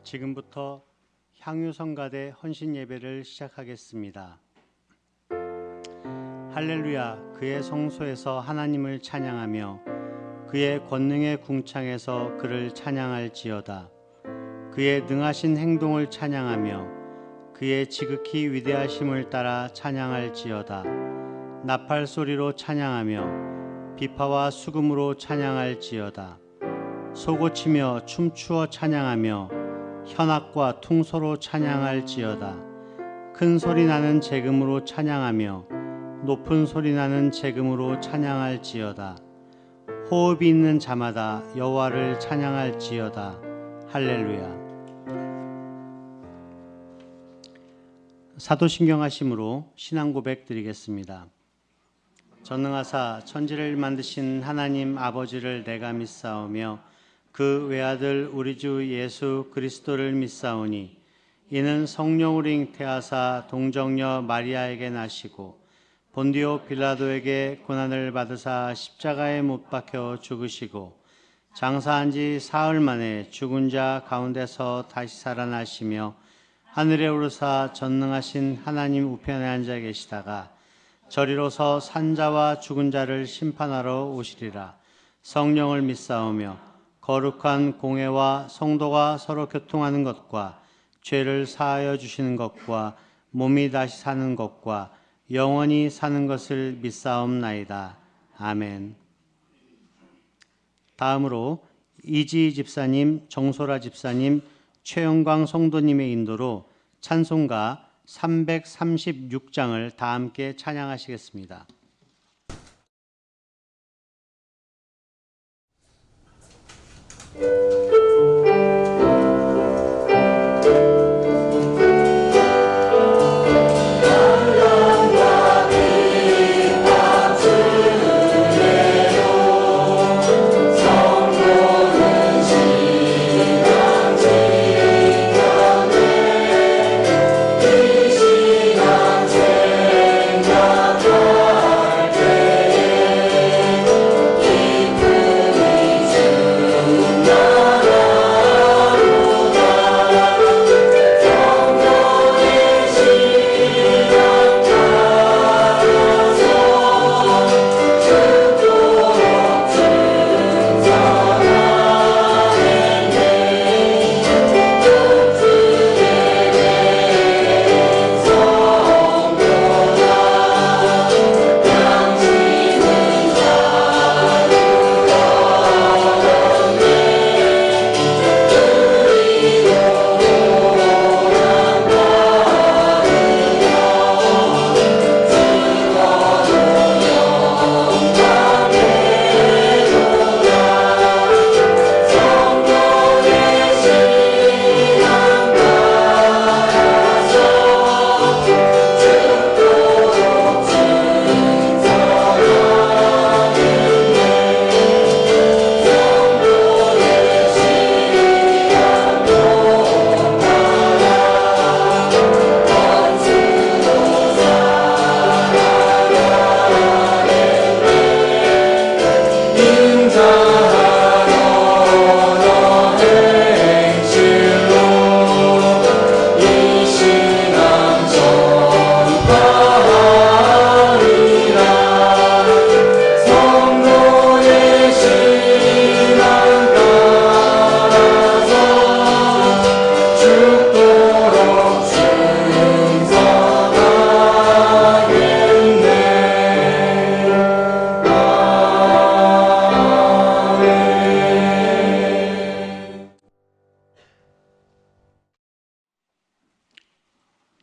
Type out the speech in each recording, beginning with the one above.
지금부터 향유성가대 헌신 예배를 시작하겠습니다. 할렐루야. 그의 성소에서 하나님을 찬양하며 그의 권능의 궁창에서 그를 찬양할지어다. 그의 능하신 행동을 찬양하며 그의 지극히 위대하심을 따라 찬양할지어다. 나팔 소리로 찬양하며 비파와 수금으로 찬양할지어다. 소고치며 춤추어 찬양하며 현악과 퉁소로 찬양할지어다. 큰 소리 나는 재금으로 찬양하며 높은 소리 나는 재금으로 찬양할지어다. 호흡이 있는 자마다 여호와를 찬양할지어다. 할렐루야. 사도신경하심으로 신앙 고백 드리겠습니다. 전능하사 천지를 만드신 하나님 아버지를 내가 믿사오며 그 외아들 우리 주 예수 그리스도를 믿사오니 이는 성령으로 잉태하사 동정녀 마리아에게 나시고 본디오 빌라도에게 고난을 받으사 십자가에 못 박혀 죽으시고 장사한 지 사흘 만에 죽은 자 가운데서 다시 살아나시며 하늘에 오르사 전능하신 하나님 우편에 앉아 계시다가 저리로서 산자와 죽은 자를 심판하러 오시리라. 성령을 믿사오며 거룩한 공회와 성도가 서로 교통하는 것과 죄를 사하여 주시는 것과 몸이 다시 사는 것과 영원히 사는 것을 믿사옵나이다. 아멘. 다음으로 이지 집사님, 정소라 집사님, 최영광 성도님의 인도로 찬송가 336장을 다 함께 찬양하시겠습니다.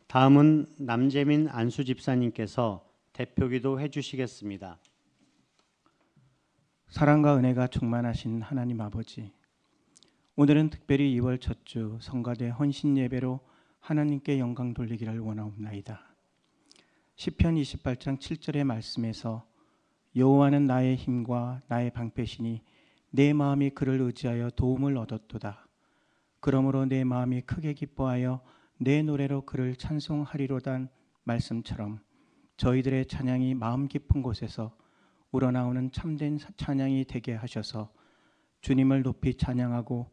다음은 남재민 안수 집사님께서 대표기도 해주시겠습니다. 사랑과 은혜가 충만하신 하나님 아버지, 오늘은 특별히 2월 첫 주 성가대 헌신 예배로 하나님께 영광 돌리기를 원하옵나이다. 시편 28장 7절의 말씀에서 여호와는 나의 힘과 나의 방패시니 내 마음이 그를 의지하여 도움을 얻었도다. 그러므로 내 마음이 크게 기뻐하여 내 노래로 그를 찬송하리로단 말씀처럼 저희들의 찬양이 마음 깊은 곳에서 우러나오는 참된 찬양이 되게 하셔서 주님을 높이 찬양하고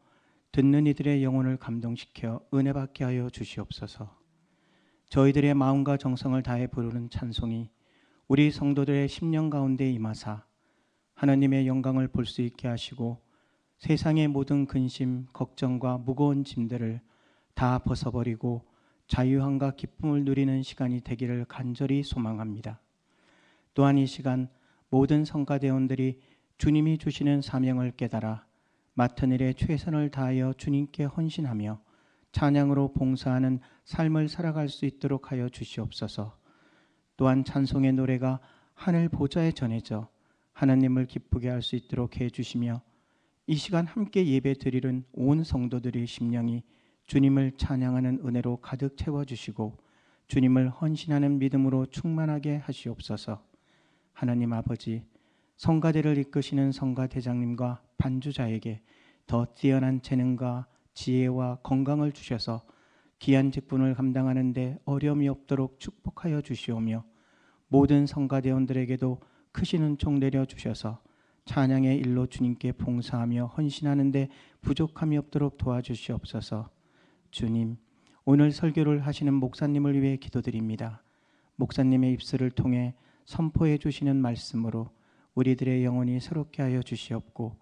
듣는 이들의 영혼을 감동시켜 은혜 받게 하여 주시옵소서. 저희들의 마음과 정성을 다해 부르는 찬송이 우리 성도들의 심령 가운데 임하사 하나님의 영광을 볼 수 있게 하시고 세상의 모든 근심, 걱정과 무거운 짐들을 다 벗어버리고 자유함과 기쁨을 누리는 시간이 되기를 간절히 소망합니다. 또한 이 시간 모든 성가대원들이 주님이 주시는 사명을 깨달아 맡은 일에 최선을 다하여 주님께 헌신하며 찬양으로 봉사하는 삶을 살아갈 수 있도록 하여 주시옵소서. 또한 찬송의 노래가 하늘 보좌에 전해져 하나님을 기쁘게 할 수 있도록 해주시며 이 시간 함께 예배 드리는 온 성도들의 심령이 주님을 찬양하는 은혜로 가득 채워주시고 주님을 헌신하는 믿음으로 충만하게 하시옵소서. 하나님 아버지, 성가대를 이끄시는 성가대장님과 반주자에게 더 뛰어난 재능과 지혜와 건강을 주셔서 귀한 직분을 감당하는 데 어려움이 없도록 축복하여 주시오며 모든 성가대원들에게도 크신 은총 내려주셔서 찬양의 일로 주님께 봉사하며 헌신하는 데 부족함이 없도록 도와주시옵소서. 주님, 오늘 설교를 하시는 목사님을 위해 기도드립니다. 목사님의 입술을 통해 선포해 주시는 말씀으로 우리들의 영혼이 새롭게 하여 주시옵고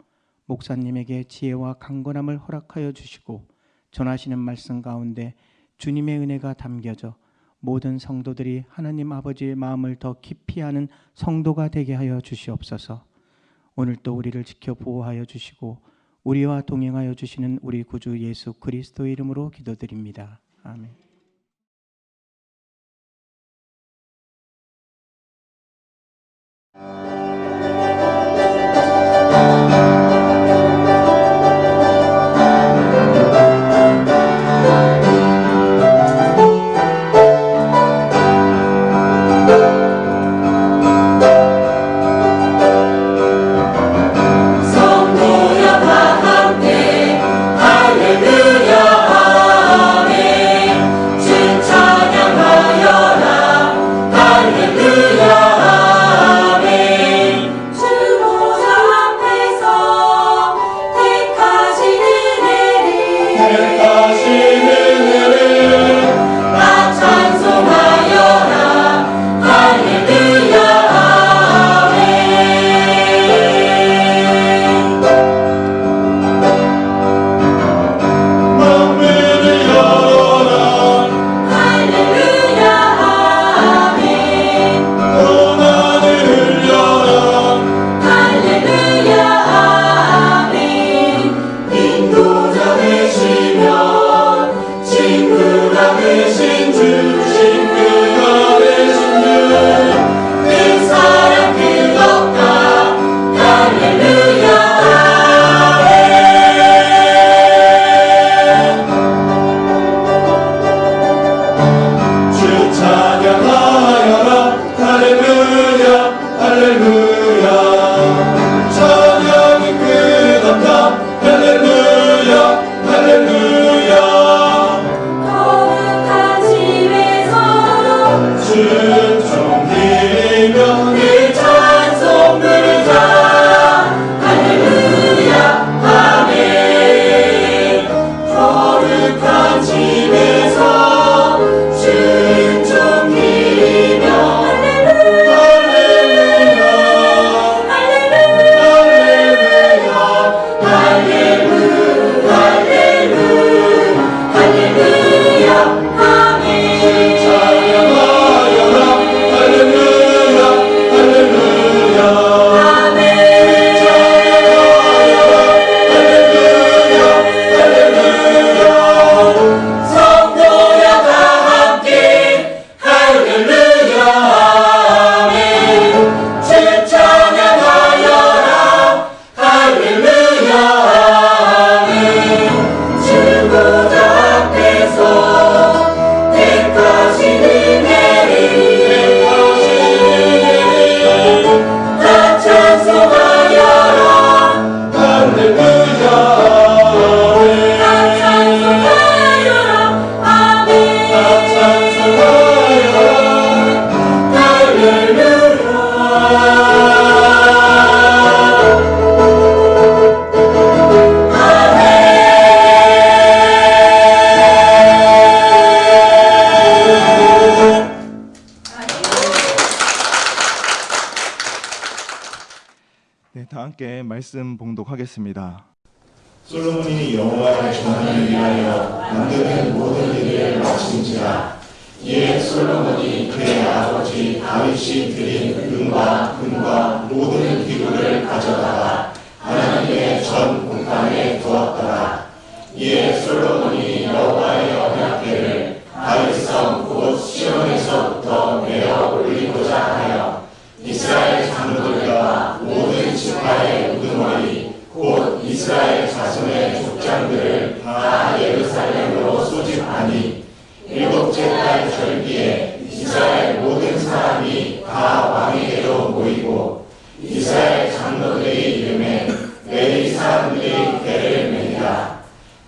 목사님에게 지혜와 강건함을 허락하여 주시고 전하시는 말씀 가운데 주님의 은혜가 담겨져 모든 성도들이 하나님 아버지의 마음을 더 깊이 아는 성도가 되게 하여 주시옵소서. 오늘도 우리를 지켜 보호하여 주시고 우리와 동행하여 주시는 우리 구주 예수 그리스도의 이름으로 기도드립니다. 아멘. 찬양하여라 할렐루야 아멘 말씀 봉독하겠습니다. 솔로몬이 여호와의 전을 위하여 만드는 모든 일을 마친지라. 이에 솔로몬이 그의 아버지 다윗이 드린 은과 금과 모든 기구를 가져다가 하나님의 전 공간에 두었더라. 이에 솔로몬이 여호와의 언약궤를 다윗성 곧 시온에서부터 메어 올리고자 하여 이스라엘 장로들과 모든 지파의 우두머리 곧 이스라엘 자손의 족장들을 다 예루살렘으로 소집하니 일곱째 달 절기에 이스라엘 모든 사람이 다 왕에게로 모이고 이스라엘 장로들의 이름에 레위 사람들이 궤를 매니라.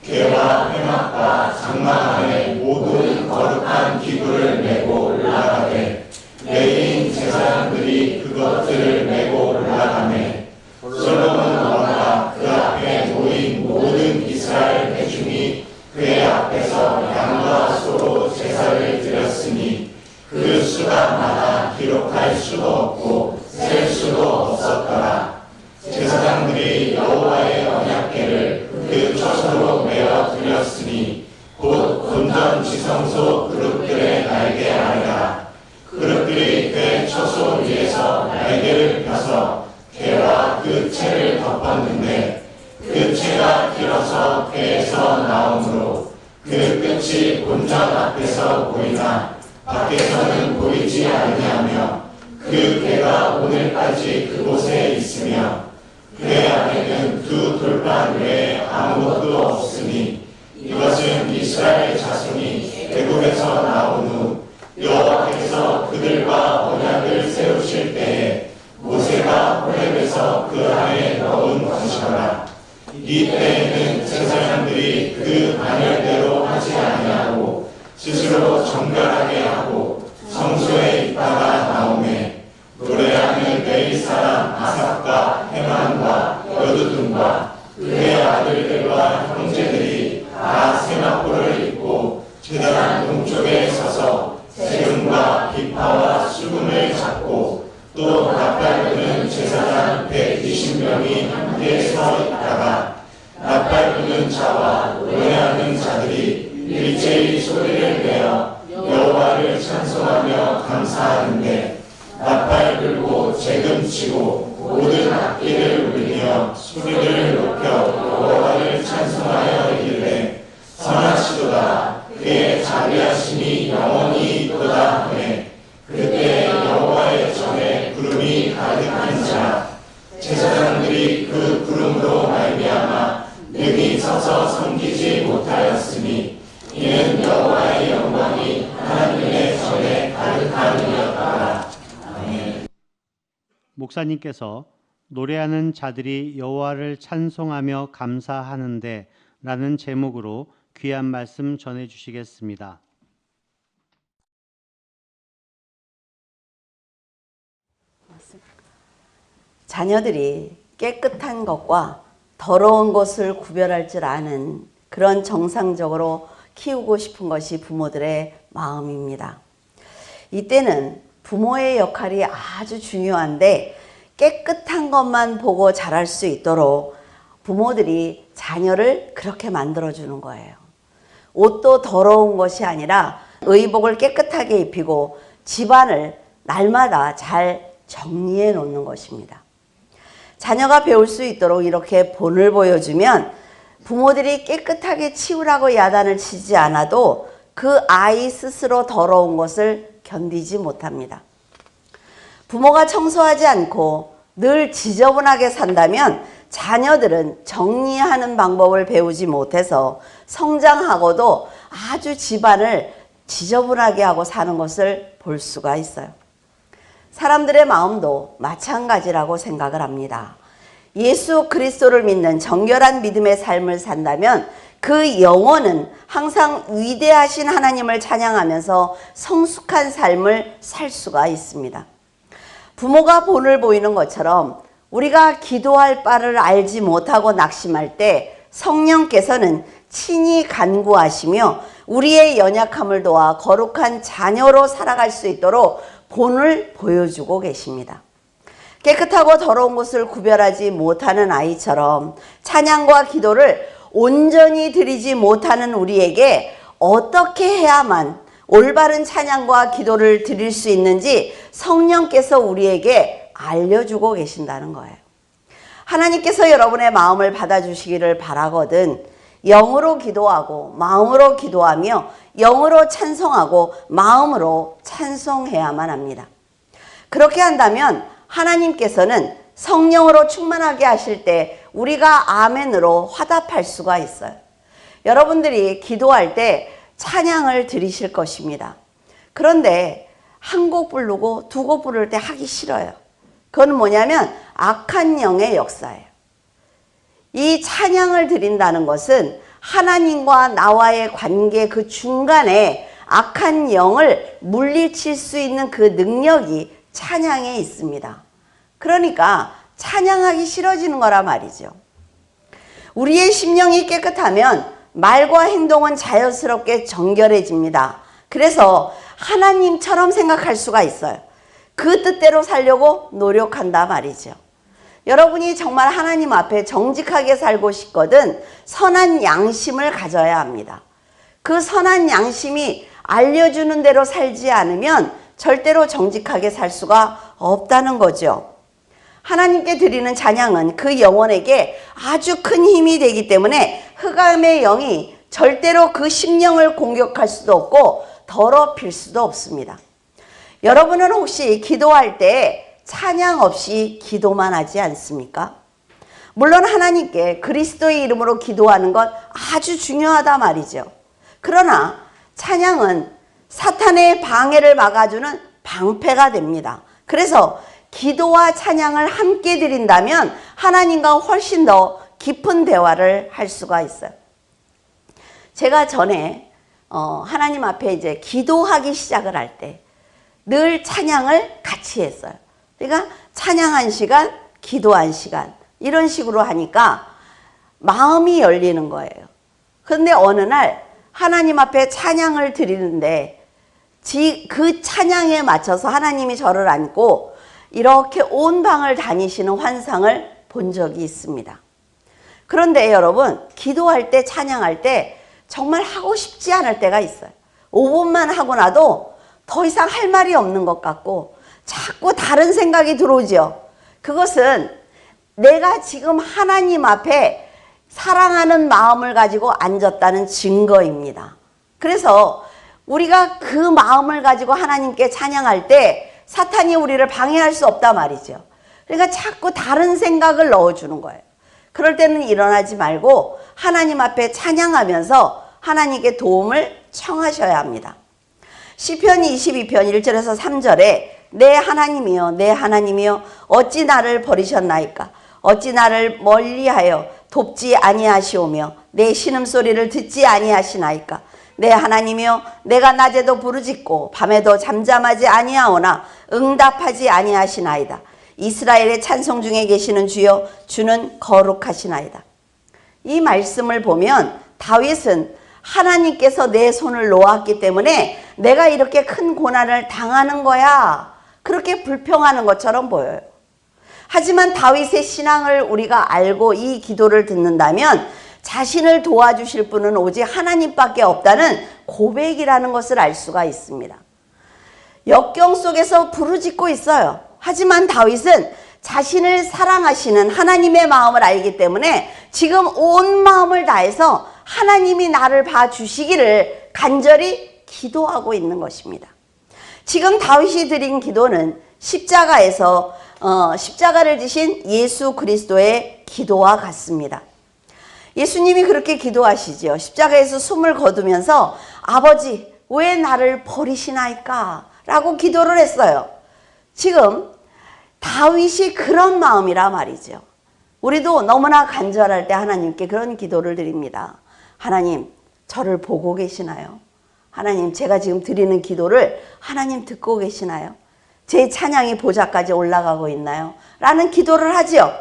궤와 회막과 장막 안에 모든 거룩한 기구를 메고 올라가되 레위인 제사장들이 그것들을 메고 올라가매 솔로몬 왕과 그 앞에 모인 모든 이스라엘 회중이 궤 앞에서 양과 소로 제사를 드렸으니 그 수간마다 기록할 수도 없고 셀 수도 없었더라. 제사장들이 여호와의 언약궤를 그 처소로 메어 드렸으니 곧 본전 지성소 그룹들의 날개 아래라. 그룹들이 궤 처소 위에서 날개를 펴서 궤와 그 채를 덮었는데 그 채가 길어서 궤에서 나오므로 그 끝이 본전 앞에서 보이나 밖에서는 보이지 아니하며 그 궤가 오늘까지 그곳에 있으며 궤 안에는 두 돌판 외에 아무것도 없으니 이것은 이스라엘 자손이 애굽에서 나온 후 여호와께서 그들과 언약을 세우실 때에 모세가 호렙에서 그 안에 넣은 것이라. 이 때에는 제사장들이 그 단열대로 하지 아니하고 스스로 정결하게 하고 성소에 있다가 나오매 노래하는 레위 사람 아삽과 헤만과 여두둔과 그의 아들들과 형제들이 다 세마포를 입고 제단 동쪽에 서서 세금과 비파와 수금을 잡고 또 낫발 부는 제사장 120명이 함께 서 있다가 낫발 부는 자와 노래하는 자들이 일제히 소리를 내어 여호와를 찬송하며 감사하는데 낫발 불고 재금치고 모든 악기를 울리며 소리를 높여 여호와를 찬송하여 이르되 선하시도다. 그의 자비하심이 영원히 있도다 하매 그때 여호와의 전에 구름이 가득한 자 제사장들이 그 구름으로 말미암아 능히 서서 섬기지 못하였으니 이는 여호와의 영광이 하나님의 전에 가득함이었더라. 아멘. 목사님께서 노래하는 자들이 여호와를 찬송하며 감사하는데 라는 제목으로 귀한 말씀 전해 주시겠습니다. 자녀들이 깨끗한 것과 더러운 것을 구별할 줄 아는 그런 정상적으로 키우고 싶은 것이 부모들의 마음입니다. 이때는 부모의 역할이 아주 중요한데 깨끗한 것만 보고 자랄 수 있도록 부모들이 자녀를 그렇게 만들어주는 거예요. 옷도 더러운 것이 아니라 의복을 깨끗하게 입히고 집안을 날마다 잘 정리해 놓는 것입니다. 자녀가 배울 수 있도록 이렇게 본을 보여주면 부모들이 깨끗하게 치우라고 야단을 치지 않아도 그 아이 스스로 더러운 것을 견디지 못합니다. 부모가 청소하지 않고 늘 지저분하게 산다면 자녀들은 정리하는 방법을 배우지 못해서 성장하고도 아주 집안을 지저분하게 하고 사는 것을 볼 수가 있어요. 사람들의 마음도 마찬가지라고 생각을 합니다. 예수 그리스도를 믿는 정결한 믿음의 삶을 산다면 그 영혼은 항상 위대하신 하나님을 찬양하면서 성숙한 삶을 살 수가 있습니다. 부모가 본을 보이는 것처럼 우리가 기도할 바를 알지 못하고 낙심할 때 성령께서는 친히 간구하시며 우리의 연약함을 도와 거룩한 자녀로 살아갈 수 있도록 본을 보여주고 계십니다. 깨끗하고 더러운 것을 구별하지 못하는 아이처럼 찬양과 기도를 온전히 드리지 못하는 우리에게 어떻게 해야만 올바른 찬양과 기도를 드릴 수 있는지 성령께서 우리에게 알려주고 계신다는 거예요. 하나님께서 여러분의 마음을 받아주시기를 바라거든 영으로 기도하고 마음으로 기도하며 영으로 찬송하고 마음으로 찬송해야만 합니다. 그렇게 한다면 하나님께서는 성령으로 충만하게 하실 때 우리가 아멘으로 화답할 수가 있어요. 여러분들이 기도할 때 찬양을 드리실 것입니다. 그런데 한 곡 부르고 두 곡 부를 때 하기 싫어요. 그건 뭐냐면 악한 영의 역사예요. 이 찬양을 드린다는 것은 하나님과 나와의 관계 그 중간에 악한 영을 물리칠 수 있는 그 능력이 찬양에 있습니다. 그러니까 찬양하기 싫어지는 거란 말이죠. 우리의 심령이 깨끗하면 말과 행동은 자연스럽게 정결해집니다. 그래서 하나님처럼 생각할 수가 있어요. 그 뜻대로 살려고 노력한다 말이죠. 여러분이 정말 하나님 앞에 정직하게 살고 싶거든 선한 양심을 가져야 합니다. 그 선한 양심이 알려주는 대로 살지 않으면 절대로 정직하게 살 수가 없다는 거죠. 하나님께 드리는 찬양은 그 영혼에게 아주 큰 힘이 되기 때문에 흑암의 영이 절대로 그 심령을 공격할 수도 없고 더럽힐 수도 없습니다. 여러분은 혹시 기도할 때 찬양 없이 기도만 하지 않습니까? 물론 하나님께 그리스도의 이름으로 기도하는 것 아주 중요하다 말이죠. 그러나 찬양은 사탄의 방해를 막아주는 방패가 됩니다. 그래서 기도와 찬양을 함께 드린다면 하나님과 훨씬 더 깊은 대화를 할 수가 있어요. 제가 전에 하나님 앞에 이제 기도하기 시작을 할 때 늘 찬양을 같이 했어요. 그러니까 찬양 1시간, 기도 1시간 이런 식으로 하니까 마음이 열리는 거예요. 그런데 어느 날 하나님 앞에 찬양을 드리는데 그 찬양에 맞춰서 하나님이 저를 안고 이렇게 온 방을 다니시는 환상을 본 적이 있습니다. 그런데 여러분 기도할 때 찬양할 때 정말 하고 싶지 않을 때가 있어요. 5분만 하고 나도 더 이상 할 말이 없는 것 같고 자꾸 다른 생각이 들어오죠. 그것은 내가 지금 하나님 앞에 사랑하는 마음을 가지고 앉았다는 증거입니다. 그래서 우리가 그 마음을 가지고 하나님께 찬양할 때 사탄이 우리를 방해할 수 없단 말이죠. 그러니까 자꾸 다른 생각을 넣어주는 거예요. 그럴 때는 일어나지 말고 하나님 앞에 찬양하면서 하나님께 도움을 청하셔야 합니다. 시편 22편 1절에서 3절에 내 하나님이여 내 하나님이여 어찌 나를 버리셨나이까 어찌 나를 멀리하여 돕지 아니하시오며 내 신음소리를 듣지 아니하시나이까 내 하나님이여 내가 낮에도 부르짖고 밤에도 잠잠하지 아니하오나 응답하지 아니하시나이다. 이스라엘의 찬송 중에 계시는 주여 주는 거룩하시나이다. 이 말씀을 보면 다윗은 하나님께서 내 손을 놓았기 때문에 내가 이렇게 큰 고난을 당하는 거야 그렇게 불평하는 것처럼 보여요. 하지만 다윗의 신앙을 우리가 알고 이 기도를 듣는다면 자신을 도와주실 분은 오직 하나님밖에 없다는 고백이라는 것을 알 수가 있습니다. 역경 속에서 부르짖고 있어요. 하지만 다윗은 자신을 사랑하시는 하나님의 마음을 알기 때문에 지금 온 마음을 다해서 하나님이 나를 봐주시기를 간절히 기도하고 있는 것입니다. 지금 다윗이 드린 기도는 십자가에서 십자가를 지신 예수 그리스도의 기도와 같습니다. 예수님이 그렇게 기도하시죠. 십자가에서 숨을 거두면서 아버지 왜 나를 버리시나이까 라고 기도를 했어요. 지금 다윗이 그런 마음이라 말이죠. 우리도 너무나 간절할 때 하나님께 그런 기도를 드립니다. 하나님 저를 보고 계시나요? 하나님 제가 지금 드리는 기도를 하나님 듣고 계시나요? 제 찬양이 보좌까지 올라가고 있나요? 라는 기도를 하지요.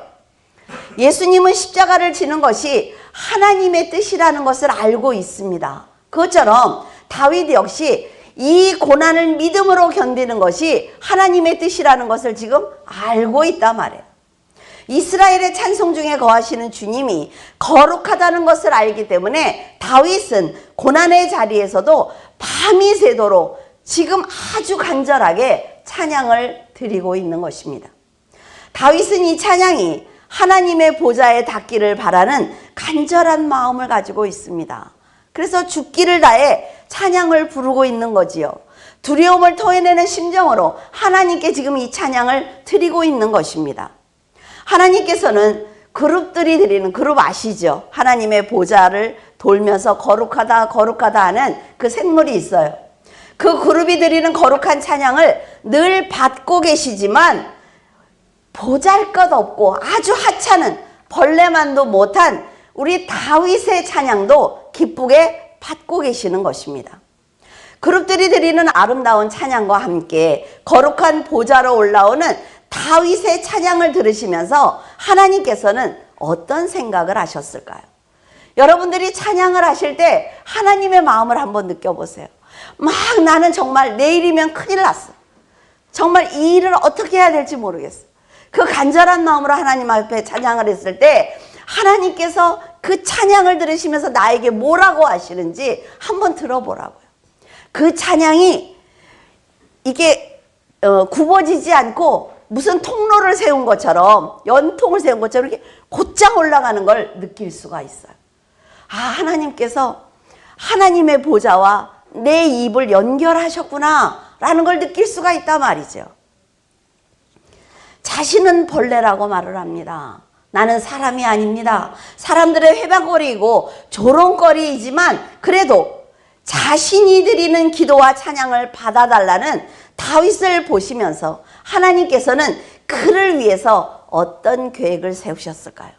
예수님은 십자가를 지는 것이 하나님의 뜻이라는 것을 알고 있습니다. 그것처럼 다윗 역시 이 고난을 믿음으로 견디는 것이 하나님의 뜻이라는 것을 지금 알고 있단 말이에요. 이스라엘의 찬송 중에 거하시는 주님이 거룩하다는 것을 알기 때문에 다윗은 고난의 자리에서도 밤이 새도록 지금 아주 간절하게 찬양을 드리고 있는 것입니다. 다윗은 이 찬양이 하나님의 보좌에 닿기를 바라는 간절한 마음을 가지고 있습니다. 그래서 죽기를 다해 찬양을 부르고 있는 거지요. 두려움을 토해내는 심정으로 하나님께 지금 이 찬양을 드리고 있는 것입니다. 하나님께서는 그룹들이 드리는, 그룹 아시죠? 하나님의 보좌를 돌면서 거룩하다 거룩하다 하는 그 생물이 있어요. 그 그룹이 드리는 거룩한 찬양을 늘 받고 계시지만 보잘것없고 아주 하찮은 벌레만도 못한 우리 다윗의 찬양도 기쁘게 받고 계시는 것입니다. 그룹들이 드리는 아름다운 찬양과 함께 거룩한 보좌로 올라오는 다윗의 찬양을 들으시면서 하나님께서는 어떤 생각을 하셨을까요? 여러분들이 찬양을 하실 때 하나님의 마음을 한번 느껴보세요. 막 나는 정말 내일이면 큰일 났어. 정말 이 일을 어떻게 해야 될지 모르겠어. 그 간절한 마음으로 하나님 앞에 찬양을 했을 때 하나님께서 그 찬양을 들으시면서 나에게 뭐라고 하시는지 한번 들어보라고요. 그 찬양이 이게 굽어지지 않고 무슨 통로를 세운 것처럼, 연통을 세운 것처럼 이렇게 곧장 올라가는 걸 느낄 수가 있어요. 아, 하나님께서 하나님의 보좌와 내 입을 연결하셨구나 라는 걸 느낄 수가 있단 말이죠. 자신은 벌레라고 말을 합니다. 나는 사람이 아닙니다. 사람들의 회방거리이고 조롱거리이지만 그래도 자신이 드리는 기도와 찬양을 받아달라는 다윗을 보시면서 하나님께서는 그를 위해서 어떤 계획을 세우셨을까요?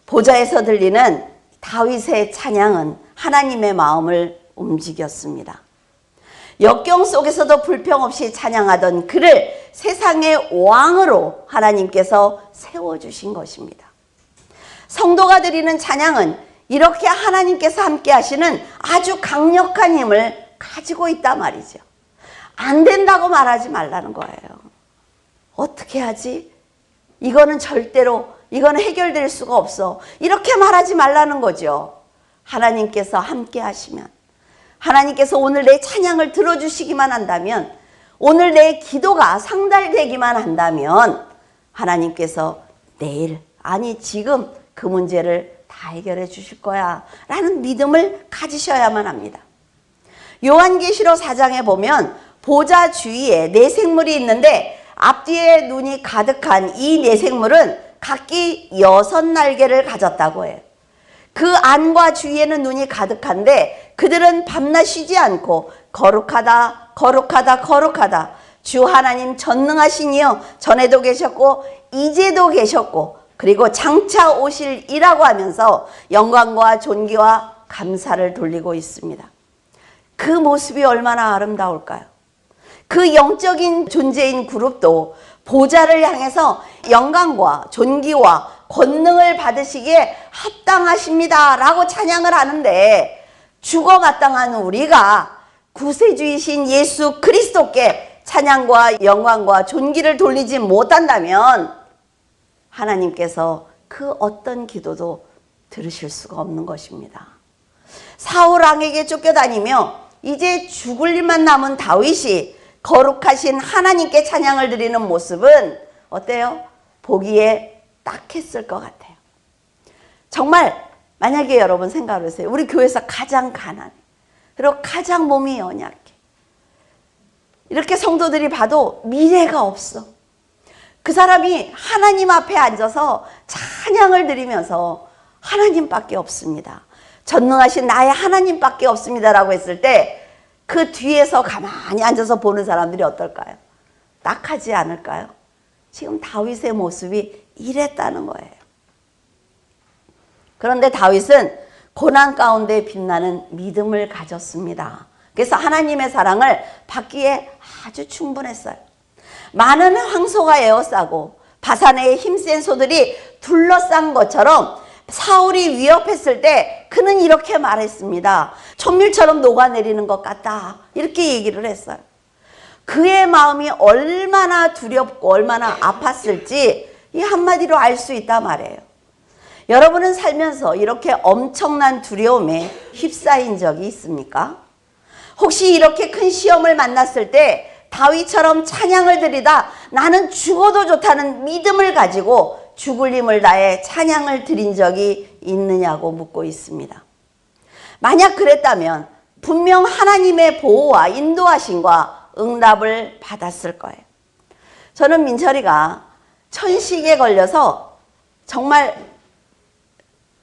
보좌에서 들리는 다윗의 찬양은 하나님의 마음을 움직였습니다. 역경 속에서도 불평 없이 찬양하던 그를 세상의 왕으로 하나님께서 세워주신 것입니다. 성도가 드리는 찬양은 이렇게 하나님께서 함께 하시는 아주 강력한 힘을 가지고 있단 말이죠. 안 된다고 말하지 말라는 거예요. 어떻게 하지? 이거는 절대로, 이거는 해결될 수가 없어. 이렇게 말하지 말라는 거죠. 하나님께서 함께 하시면, 하나님께서 오늘 내 찬양을 들어주시기만 한다면, 오늘 내 기도가 상달되기만 한다면 하나님께서 내일, 아니 지금 그 문제를 다 해결해 주실 거야 라는 믿음을 가지셔야만 합니다. 요한계시록 4장에 보면 보좌 주위에 네 생물이 있는데 앞뒤에 눈이 가득한 이 네 생물은 각기 6날개를 가졌다고 해요. 그 안과 주위에는 눈이 가득한데 그들은 밤낮 쉬지 않고 거룩하다 거룩하다 거룩하다 주 하나님 전능하신 이여 전에도 계셨고 이제도 계셨고 그리고 장차 오실 이라고 하면서 영광과 존귀와 감사를 돌리고 있습니다. 그 모습이 얼마나 아름다울까요? 그 영적인 존재인 그룹도 보좌를 향해서 영광과 존귀와 권능을 받으시기에 합당하십니다 라고 찬양을 하는데, 죽어 마땅한 우리가 구세주이신 예수 그리스도께 찬양과 영광과 존귀를 돌리지 못한다면 하나님께서 그 어떤 기도도 들으실 수가 없는 것입니다. 사울 왕에게 쫓겨다니며 이제 죽을 일만 남은 다윗이 거룩하신 하나님께 찬양을 드리는 모습은 어때요? 보기에 딱했을 것 같아요. 정말 만약에 여러분 생각을 해보세요. 우리 교회에서 가장 가난해. 그리고 가장 몸이 연약해. 이렇게 성도들이 봐도 미래가 없어. 그 사람이 하나님 앞에 앉아서 찬양을 드리면서 하나님밖에 없습니다. 전능하신 나의 하나님밖에 없습니다라고 했을 때 그 뒤에서 가만히 앉아서 보는 사람들이 어떨까요? 딱하지 않을까요? 지금 다윗의 모습이 이랬다는 거예요. 그런데 다윗은 고난 가운데 빛나는 믿음을 가졌습니다. 그래서 하나님의 사랑을 받기에 아주 충분했어요. 많은 황소가 에워싸고 바산의 힘센 소들이 둘러싼 것처럼 사울이 위협했을 때 그는 이렇게 말했습니다. 천밀처럼 녹아내리는 것 같다. 이렇게 얘기를 했어요. 그의 마음이 얼마나 두렵고 얼마나 아팠을지 이 한마디로 알 수 있단 말이에요. 여러분은 살면서 이렇게 엄청난 두려움에 휩싸인 적이 있습니까? 혹시 이렇게 큰 시험을 만났을 때 다윗처럼 찬양을 드리다 나는 죽어도 좋다는 믿음을 가지고 죽을 힘을 다해 찬양을 드린 적이 있느냐고 묻고 있습니다. 만약 그랬다면 분명 하나님의 보호와 인도하심과 응답을 받았을 거예요. 저는 민철이가 천식에 걸려서 정말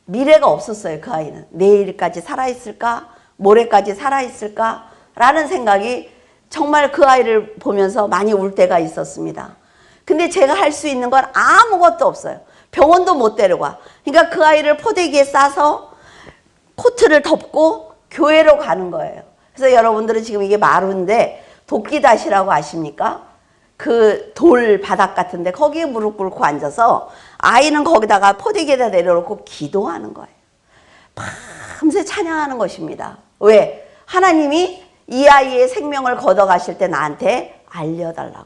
미래가 없었어요. 그 아이는 내일까지 살아있을까? 모레까지 살아있을까? 라는 생각이 정말 그 아이를 보면서 많이 울 때가 있었습니다. 근데 제가 할 수 있는 건 아무것도 없어요. 병원도 못 데려가. 그러니까 그 아이를 포대기에 싸서 코트를 덮고 교회로 가는 거예요. 그래서 여러분들은 지금 이게 마루인데 도끼다시라고 아십니까? 그 돌 바닥 같은데 거기에 무릎 꿇고 앉아서 아이는 거기다가 포대기에다 내려놓고 기도하는 거예요. 밤새 찬양하는 것입니다. 왜? 하나님이 이 아이의 생명을 걷어가실 때 나한테 알려달라고.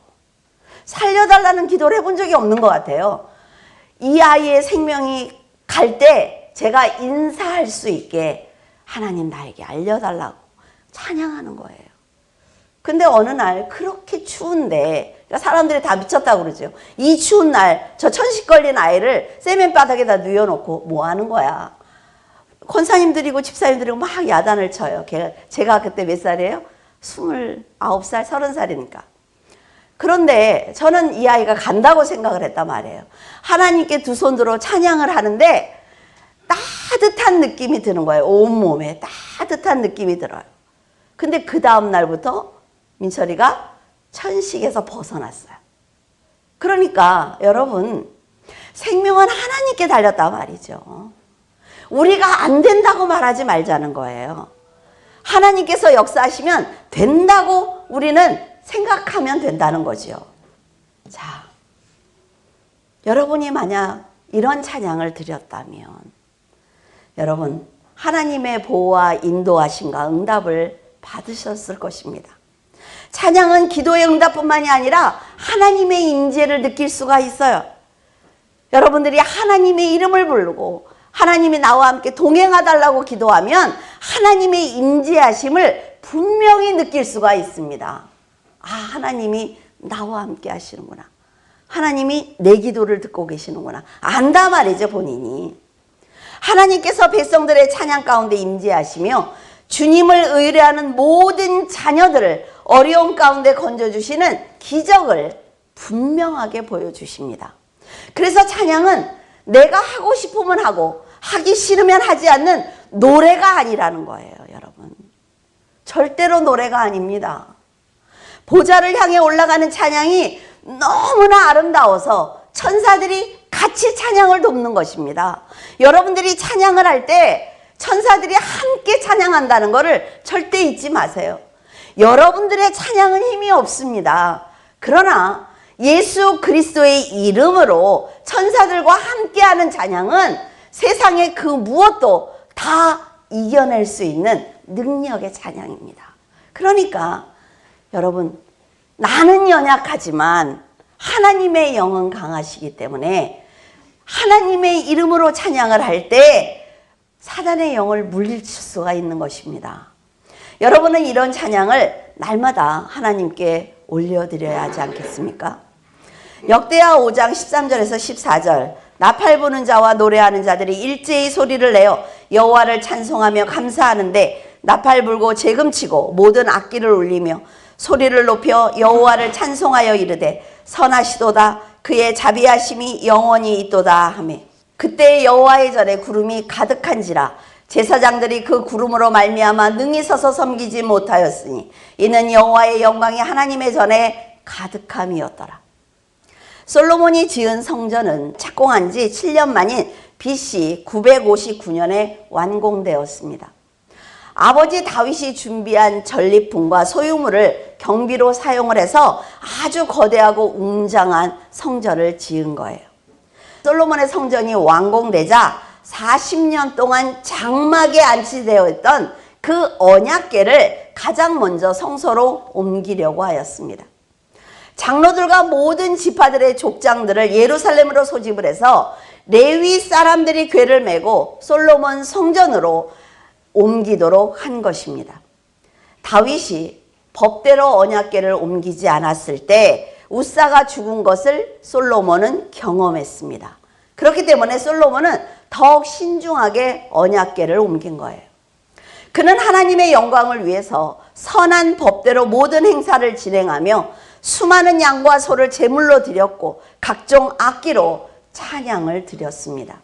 살려달라는 기도를 해본 적이 없는 것 같아요. 이 아이의 생명이 갈 때 제가 인사할 수 있게 하나님 나에게 알려달라고 찬양하는 거예요. 근데 어느 날 그렇게 추운데 사람들이 다 미쳤다고 그러죠. 이 추운 날 저 천식 걸린 아이를 세면바닥에다 누워놓고 뭐 하는 거야. 권사님들이고 집사님들이고 막 야단을 쳐요. 제가 그때 몇 살이에요? 29살, 30살이니까. 그런데 저는 이 아이가 간다고 생각을 했단 말이에요. 하나님께 두 손 들어 찬양을 하는데 따뜻한 느낌이 드는 거예요. 온몸에 따뜻한 느낌이 들어요. 근데 그 다음 날부터 민철이가 천식에서 벗어났어요. 그러니까 여러분 생명은 하나님께 달렸단 말이죠. 우리가 안 된다고 말하지 말자는 거예요. 하나님께서 역사하시면 된다고 우리는 생각하면 된다는 거죠. 자, 여러분이 만약 이런 찬양을 드렸다면 여러분 하나님의 보호와 인도하심과 응답을 받으셨을 것입니다. 찬양은 기도의 응답뿐만이 아니라 하나님의 임재를 느낄 수가 있어요. 여러분들이 하나님의 이름을 부르고 하나님이 나와 함께 동행하달라고 기도하면 하나님의 임재하심을 분명히 느낄 수가 있습니다. 아, 하나님이 나와 함께 하시는구나. 하나님이 내 기도를 듣고 계시는구나. 안다 말이죠, 본인이. 하나님께서 백성들의 찬양 가운데 임재하시며 주님을 의뢰하는 모든 자녀들을 어려움 가운데 건져주시는 기적을 분명하게 보여주십니다. 그래서 찬양은 내가 하고 싶으면 하고 하기 싫으면 하지 않는 노래가 아니라는 거예요, 여러분. 절대로 노래가 아닙니다. 보좌를 향해 올라가는 찬양이 너무나 아름다워서 천사들이 같이 찬양을 돕는 것입니다. 여러분들이 찬양을 할 때 천사들이 함께 찬양한다는 것을 절대 잊지 마세요. 여러분들의 찬양은 힘이 없습니다. 그러나 예수 그리스도의 이름으로 천사들과 함께하는 찬양은 세상의 그 무엇도 다 이겨낼 수 있는 능력의 찬양입니다. 그러니까 여러분, 나는 연약하지만 하나님의 영은 강하시기 때문에 하나님의 이름으로 찬양을 할 때 사단의 영을 물리칠 수가 있는 것입니다. 여러분은 이런 찬양을 날마다 하나님께 올려드려야 하지 않겠습니까? 역대하 5장 13절에서 14절 나팔 부는 자와 노래하는 자들이 일제히 소리를 내어 여호와를 찬송하며 감사하는데 나팔 불고 재금치고 모든 악기를 울리며 소리를 높여 여호와를 찬송하여 이르되 선하시도다 그의 자비하심이 영원히 있도다 하매 그때 여호와의 전에 구름이 가득한지라 제사장들이 그 구름으로 말미암아 능히 서서 섬기지 못하였으니 이는 여호와의 영광이 하나님의 전에 가득함이었더라. 솔로몬이 지은 성전은 착공한 지 7년 만인 BC 959년에 완공되었습니다. 아버지 다윗이 준비한 전리품과 소유물을 경비로 사용을 해서 아주 거대하고 웅장한 성전을 지은 거예요. 솔로몬의 성전이 완공되자 40년 동안 장막에 안치되어 있던 그 언약궤를 가장 먼저 성소로 옮기려고 하였습니다. 장로들과 모든 지파들의 족장들을 예루살렘으로 소집을 해서 레위 사람들이 궤를 메고 솔로몬 성전으로 옮기도록 한 것입니다. 다윗이 법대로 언약궤를 옮기지 않았을 때 우사가 죽은 것을 솔로몬은 경험했습니다. 그렇기 때문에 솔로몬은 더욱 신중하게 언약궤를 옮긴 거예요. 그는 하나님의 영광을 위해서 선한 법대로 모든 행사를 진행하며 수많은 양과 소를 제물로 드렸고 각종 악기로 찬양을 드렸습니다.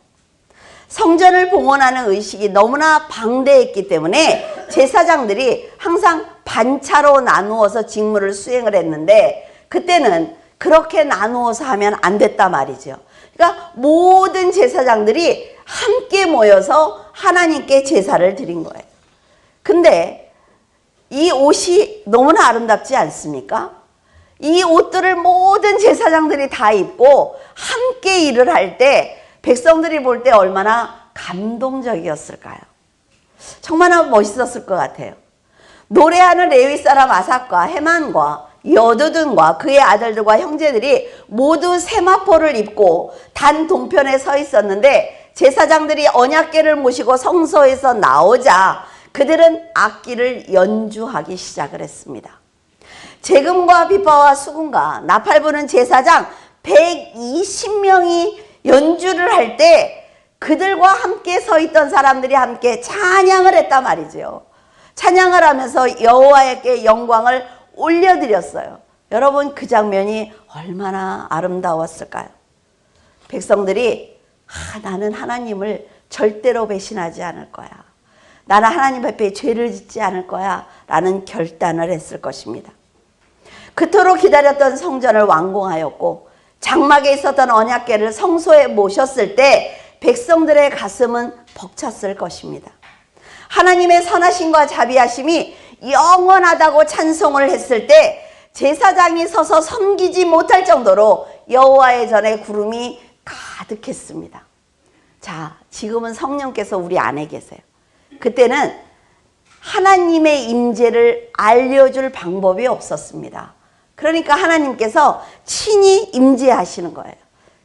성전을 봉헌하는 의식이 너무나 방대했기 때문에 제사장들이 항상 반차로 나누어서 직무를 수행을 했는데 그때는 그렇게 나누어서 하면 안 됐단 말이죠. 그러니까 모든 제사장들이 함께 모여서 하나님께 제사를 드린 거예요. 근데 이 옷이 너무나 아름답지 않습니까? 이 옷들을 모든 제사장들이 다 입고 함께 일을 할 때 백성들이 볼 때 얼마나 감동적이었을까요? 정말 멋있었을 것 같아요. 노래하는 레위 사람 아삭과 헤만과 여두둔과 그의 아들들과 형제들이 모두 세마포를 입고 단 동편에 서 있었는데 제사장들이 언약궤를 모시고 성소에서 나오자 그들은 악기를 연주하기 시작을 했습니다. 재금과 비파와 수금과 나팔 부는 제사장 120명이 연주를 할 때 그들과 함께 서 있던 사람들이 함께 찬양을 했단 말이죠. 찬양을 하면서 여호와께 영광을 올려드렸어요. 여러분 그 장면이 얼마나 아름다웠을까요? 백성들이 나는 하나님을 절대로 배신하지 않을 거야. 나는 하나님 앞에 죄를 짓지 않을 거야 라는 결단을 했을 것입니다. 그토록 기다렸던 성전을 완공하였고 장막에 있었던 언약궤를 성소에 모셨을 때 백성들의 가슴은 벅찼을 것입니다. 하나님의 선하심과 자비하심이 영원하다고 찬송을 했을 때 제사장이 서서 섬기지 못할 정도로 여호와의 전에 구름이 가득했습니다. 자, 지금은 성령께서 우리 안에 계세요. 그때는 하나님의 임재를 알려줄 방법이 없었습니다. 그러니까 하나님께서 친히 임재하시는 거예요.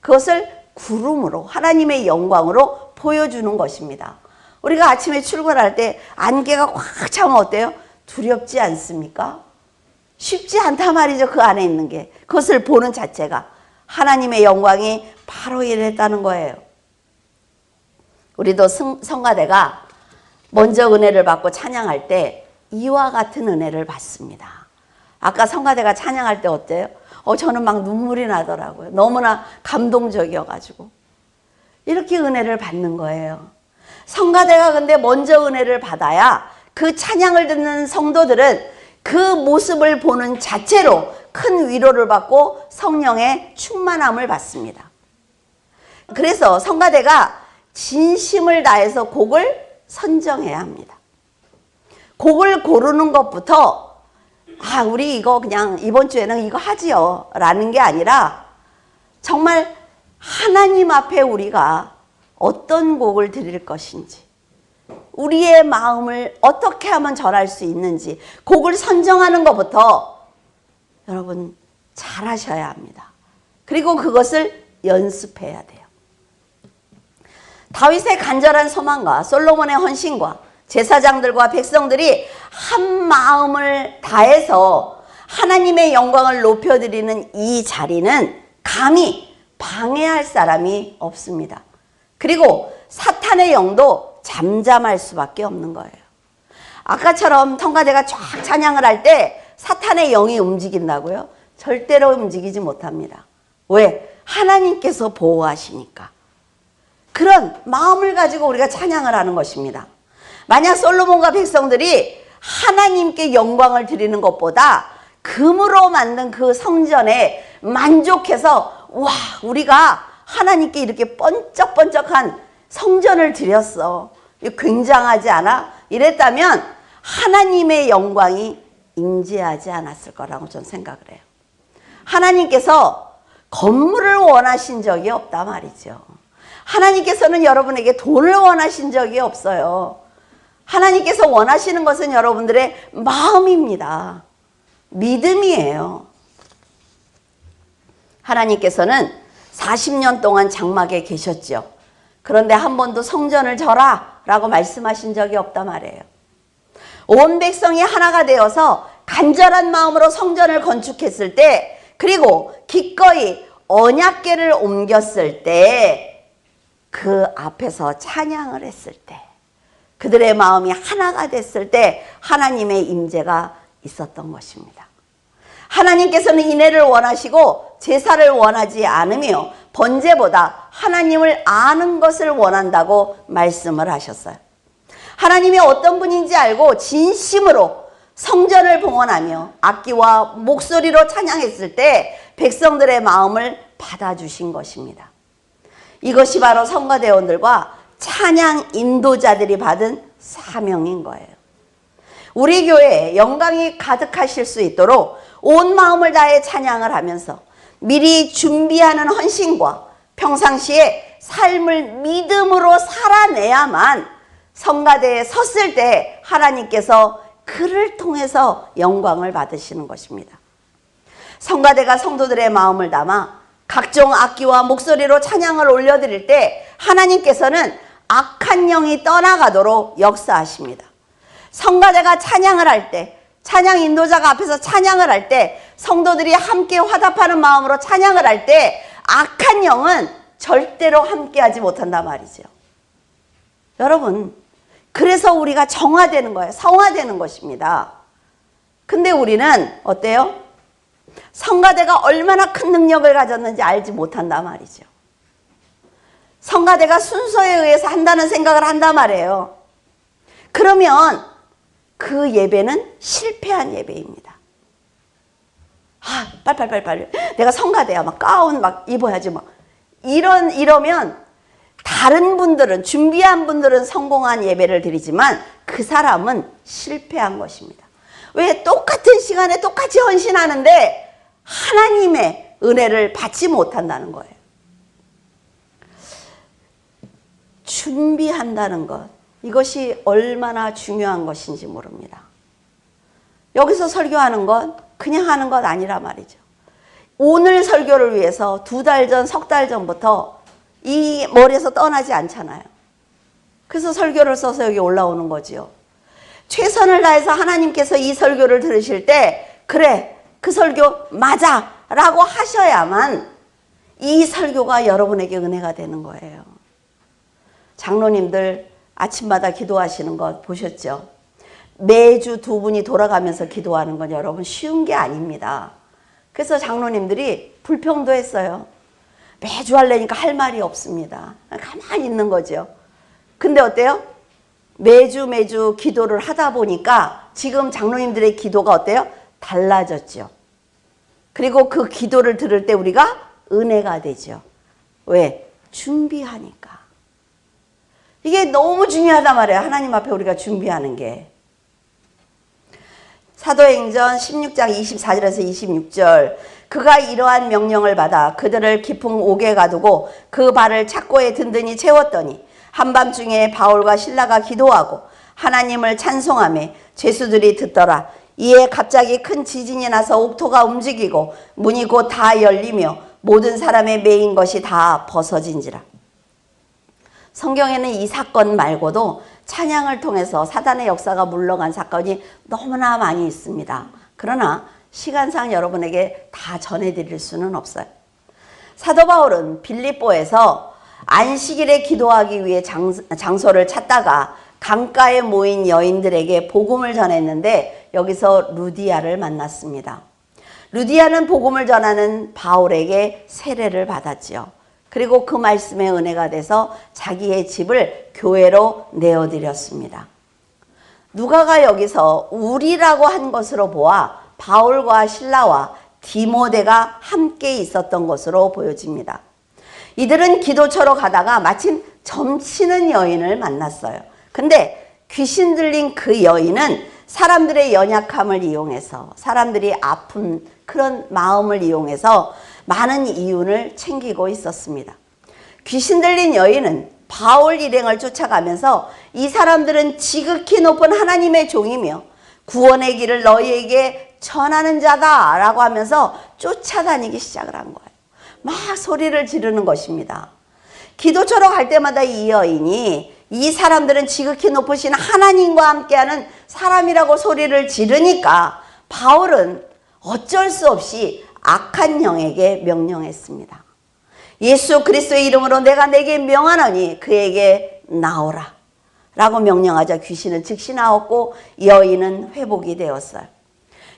그것을 구름으로 하나님의 영광으로 보여주는 것입니다. 우리가 아침에 출근할 때 안개가 꽉 차면 어때요? 두렵지 않습니까? 쉽지 않단 말이죠. 그 안에 있는 게. 그것을 보는 자체가 하나님의 영광이 바로 일했다는 거예요. 우리도 성가대가 먼저 은혜를 받고 찬양할 때 이와 같은 은혜를 받습니다. 아까 성가대가 찬양할 때 어때요? 저는 막 눈물이 나더라고요. 너무나 감동적이어가지고. 이렇게 은혜를 받는 거예요. 성가대가 근데 먼저 은혜를 받아야 그 찬양을 듣는 성도들은 그 모습을 보는 자체로 큰 위로를 받고 성령의 충만함을 받습니다. 그래서 성가대가 진심을 다해서 곡을 선정해야 합니다. 곡을 고르는 것부터 우리 이거 그냥 이번 주에는 이거 하지요 라는 게 아니라 정말 하나님 앞에 우리가 어떤 곡을 드릴 것인지 우리의 마음을 어떻게 하면 전할 수 있는지 곡을 선정하는 것부터 여러분 잘하셔야 합니다. 그리고 그것을 연습해야 돼요. 다윗의 간절한 소망과 솔로몬의 헌신과 제사장들과 백성들이 한 마음을 다해서 하나님의 영광을 높여드리는 이 자리는 감히 방해할 사람이 없습니다. 그리고 사탄의 영도 잠잠할 수밖에 없는 거예요. 아까처럼 성가대가 쫙 찬양을 할 때 사탄의 영이 움직인다고요? 절대로 움직이지 못합니다. 왜? 하나님께서 보호하시니까. 그런 마음을 가지고 우리가 찬양을 하는 것입니다. 만약 솔로몬과 백성들이 하나님께 영광을 드리는 것보다 금으로 만든 그 성전에 만족해서 우리가 하나님께 이렇게 번쩍번쩍한 성전을 드렸어. 굉장하지 않아? 이랬다면 하나님의 영광이 임재하지 않았을 거라고 저는 생각을 해요. 하나님께서 건물을 원하신 적이 없단 말이죠. 하나님께서는 여러분에게 돈을 원하신 적이 없어요. 하나님께서 원하시는 것은 여러분들의 마음입니다. 믿음이에요. 하나님께서는 40년 동안 장막에 계셨죠. 그런데 한 번도 성전을 져라 라고 말씀하신 적이 없단 말이에요. 온 백성이 하나가 되어서 간절한 마음으로 성전을 건축했을 때, 그리고 기꺼이 언약궤를 옮겼을 때, 그 앞에서 찬양을 했을 때, 그들의 마음이 하나가 됐을 때 하나님의 임재가 있었던 것입니다. 하나님께서는 인애를 원하시고 제사를 원하지 않으며 번제보다 하나님을 아는 것을 원한다고 말씀을 하셨어요. 하나님이 어떤 분인지 알고 진심으로 성전을 봉헌하며 악기와 목소리로 찬양했을 때 백성들의 마음을 받아주신 것입니다. 이것이 바로 성가대원들과 찬양 인도자들이 받은 사명인 거예요. 우리 교회에 영광이 가득하실 수 있도록 온 마음을 다해 찬양을 하면서 미리 준비하는 헌신과 평상시에 삶을 믿음으로 살아내야만 성가대에 섰을 때 하나님께서 그를 통해서 영광을 받으시는 것입니다. 성가대가 성도들의 마음을 담아 각종 악기와 목소리로 찬양을 올려드릴 때 하나님께서는 악한 영이 떠나가도록 역사하십니다. 성가대가 찬양을 할 때, 찬양 인도자가 앞에서 찬양을 할 때, 성도들이 함께 화답하는 마음으로 찬양을 할 때 악한 영은 절대로 함께하지 못한단 말이죠. 여러분, 그래서 우리가 정화되는 거예요. 성화되는 것입니다. 근데 우리는 어때요? 성가대가 얼마나 큰 능력을 가졌는지 알지 못한단 말이죠. 성가대가 순서에 의해서 한다는 생각을 한단 말이에요. 그러면 그 예배는 실패한 예배입니다. 빨리. 내가 성가대야. 막 가운 막 입어야지. 막. 이러면 다른 분들은, 준비한 분들은 성공한 예배를 드리지만 그 사람은 실패한 것입니다. 왜? 똑같은 시간에 똑같이 헌신하는데 하나님의 은혜를 받지 못한다는 거예요. 준비한다는 것, 이것이 얼마나 중요한 것인지 모릅니다. 여기서 설교하는 건 그냥 하는 것 아니라 말이죠. 오늘 설교를 위해서 2달 전, 석 달 전부터 이 머리에서 떠나지 않잖아요. 그래서 설교를 써서 여기 올라오는 거지요. 최선을 다해서 하나님께서 이 설교를 들으실 때 그래, 그 설교 맞아 라고 하셔야만 이 설교가 여러분에게 은혜가 되는 거예요. 장로님들 아침마다 기도하시는 것 보셨죠? 매주 2분이 돌아가면서 기도하는 건 여러분 쉬운 게 아닙니다. 그래서 장로님들이 불평도 했어요. 매주 하려니까 할 말이 없습니다. 가만히 있는 거죠. 근데 어때요? 매주 기도를 하다 보니까 지금 장로님들의 기도가 어때요? 달라졌죠. 그리고 그 기도를 들을 때 우리가 은혜가 되죠. 왜? 준비하니까. 이게 너무 중요하단 말이에요. 하나님 앞에 우리가 준비하는 게. 사도행전 16장 24절에서 26절, 그가 이러한 명령을 받아 그들을 깊은 옥에 가두고 그 발을 착고에 든든히 채웠더니 한밤중에 바울과 실라가 기도하고 하나님을 찬송하며 죄수들이 듣더라. 이에 갑자기 큰 지진이 나서 옥토가 움직이고 문이 곧 다 열리며 모든 사람의 매인 것이 다 벗어진지라. 성경에는 이 사건 말고도 찬양을 통해서 사단의 역사가 물러간 사건이 너무나 많이 있습니다. 그러나 시간상 여러분에게 다 전해드릴 수는 없어요. 사도 바울은 빌립보에서 안식일에 기도하기 위해 장소를 찾다가 강가에 모인 여인들에게 복음을 전했는데 여기서 루디아를 만났습니다. 루디아는 복음을 전하는 바울에게 세례를 받았지요. 그리고 그 말씀에 은혜가 돼서 자기의 집을 교회로 내어드렸습니다. 누가가 여기서 우리라고 한 것으로 보아 바울과 실라와 디모데가 함께 있었던 것으로 보여집니다. 이들은 기도처로 가다가 마침 점치는 여인을 만났어요. 근데 귀신 들린 그 여인은 사람들의 연약함을 이용해서, 사람들이 아픈 그런 마음을 이용해서 많은 이윤을 챙기고 있었습니다. 귀신 들린 여인은 바울 일행을 쫓아가면서 이 사람들은 지극히 높은 하나님의 종이며 구원의 길을 너희에게 전하는 자다 라고 하면서 쫓아다니기 시작을 한 거예요. 막 소리를 지르는 것입니다. 기도처로 갈 때마다 이 여인이 이 사람들은 지극히 높으신 하나님과 함께하는 사람이라고 소리를 지르니까 바울은 어쩔 수 없이 악한 영에게 명령했습니다. 예수 그리스도의 이름으로 내가 내게 명하노니 그에게 나오라 라고 명령하자 귀신은 즉시 나왔고 여인은 회복이 되었어요.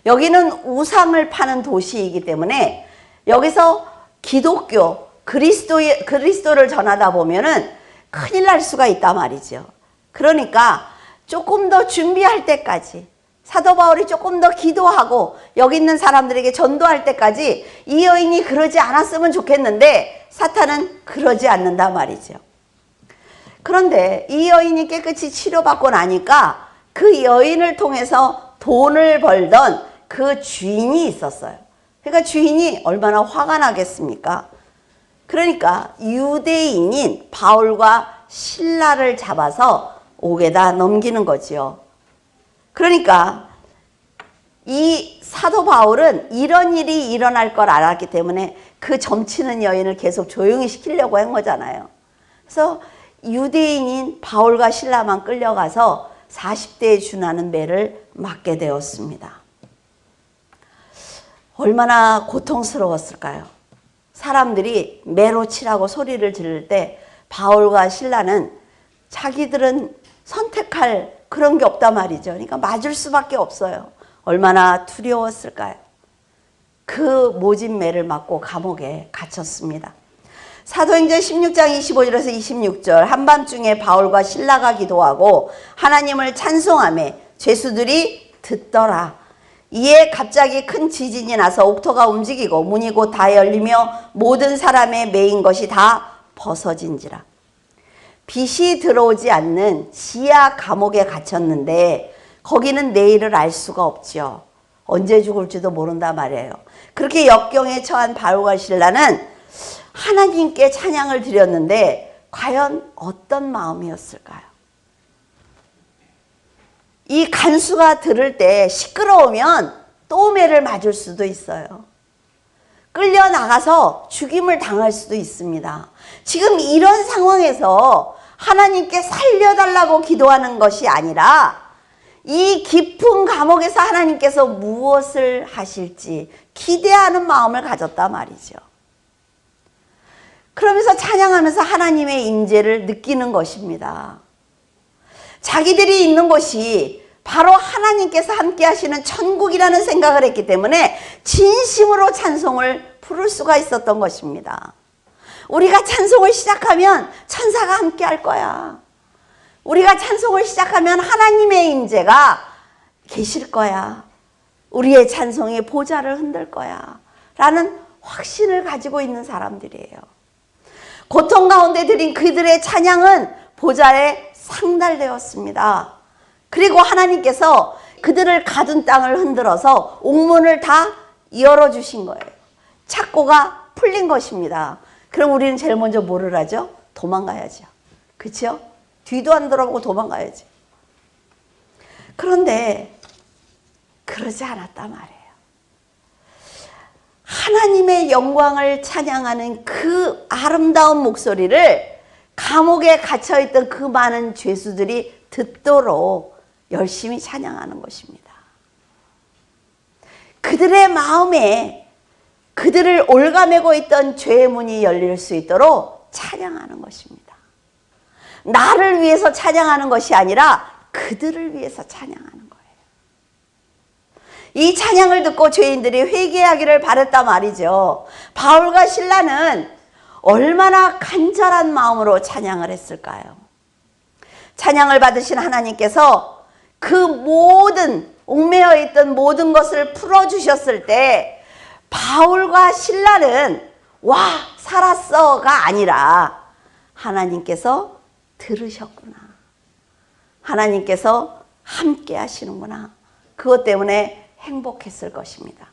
여기는 우상을 파는 도시이기 때문에 여기서 기독교 그리스도를 전하다 보면은 큰일 날 수가 있단 말이죠. 그러니까 조금 더 준비할 때까지 사도 바울이 조금 더 기도하고 여기 있는 사람들에게 전도할 때까지 이 여인이 그러지 않았으면 좋겠는데 사탄은 그러지 않는다 말이죠. 그런데 이 여인이 깨끗이 치료받고 나니까 그 여인을 통해서 돈을 벌던 그 주인이 있었어요. 그러니까 주인이 얼마나 화가 나겠습니까? 그러니까 유대인인 바울과 실라를 잡아서 옥에다 넘기는 거지요. 그러니까 이 사도 바울은 이런 일이 일어날 걸 알았기 때문에 그 점치는 여인을 계속 조용히 시키려고 한 거잖아요. 그래서 유대인인 바울과 실라만 끌려가서 40대에 준하는 매를 맞게 되었습니다. 얼마나 고통스러웠을까요? 사람들이 매로 치라고 소리를 지를 때 바울과 실라는 자기들은 선택할 그런 게 없단 말이죠. 그러니까 맞을 수밖에 없어요. 얼마나 두려웠을까요? 그 모진 매를 맞고 감옥에 갇혔습니다. 사도행전 16장 25절에서 26절 한밤중에 바울과 실라가 기도하고 하나님을 찬송하며 죄수들이 듣더라. 이에 갑자기 큰 지진이 나서 옥토가 움직이고 문이 곧 다 열리며 모든 사람의 매인 것이 다 벗어진지라. 빛이 들어오지 않는 지하 감옥에 갇혔는데 거기는 내일을 알 수가 없죠. 언제 죽을지도 모른단 말이에요. 그렇게 역경에 처한 바울과 실라는 하나님께 찬양을 드렸는데 과연 어떤 마음이었을까요? 이 간수가 들을 때 시끄러우면 또 매를 맞을 수도 있어요. 끌려나가서 죽임을 당할 수도 있습니다. 지금 이런 상황에서 하나님께 살려달라고 기도하는 것이 아니라 이 깊은 감옥에서 하나님께서 무엇을 하실지 기대하는 마음을 가졌단 말이죠. 그러면서 찬양하면서 하나님의 임재를 느끼는 것입니다. 자기들이 있는 곳이 바로 하나님께서 함께 하시는 천국이라는 생각을 했기 때문에 진심으로 찬송을 부를 수가 있었던 것입니다. 우리가 찬송을 시작하면 천사가 함께 할 거야. 우리가 찬송을 시작하면 하나님의 임재가 계실 거야. 우리의 찬송이 보좌를 흔들 거야. 라는 확신을 가지고 있는 사람들이에요. 고통 가운데 드린 그들의 찬양은 보좌에 상달되었습니다. 그리고 하나님께서 그들을 가둔 땅을 흔들어서 옥문을 다 열어주신 거예요. 착고가 풀린 것입니다. 그럼 우리는 제일 먼저 뭐를 하죠? 도망가야죠. 그렇죠? 뒤도 안 돌아보고 도망가야지. 그런데 그러지 않았단 말이에요. 하나님의 영광을 찬양하는 그 아름다운 목소리를 감옥에 갇혀있던 그 많은 죄수들이 듣도록 열심히 찬양하는 것입니다. 그들의 마음에 그들을 올가매고 있던 죄의 문이 열릴 수 있도록 찬양하는 것입니다. 나를 위해서 찬양하는 것이 아니라 그들을 위해서 찬양하는 거예요. 이 찬양을 듣고 죄인들이 회개하기를 바랬단 말이죠. 바울과 실라는 얼마나 간절한 마음으로 찬양을 했을까요? 찬양을 받으신 하나님께서 그 모든 옥매어 있던 모든 것을 풀어주셨을 때 바울과 실라는 와 살았어가 아니라 하나님께서 들으셨구나. 하나님께서 함께 하시는구나. 그것 때문에 행복했을 것입니다.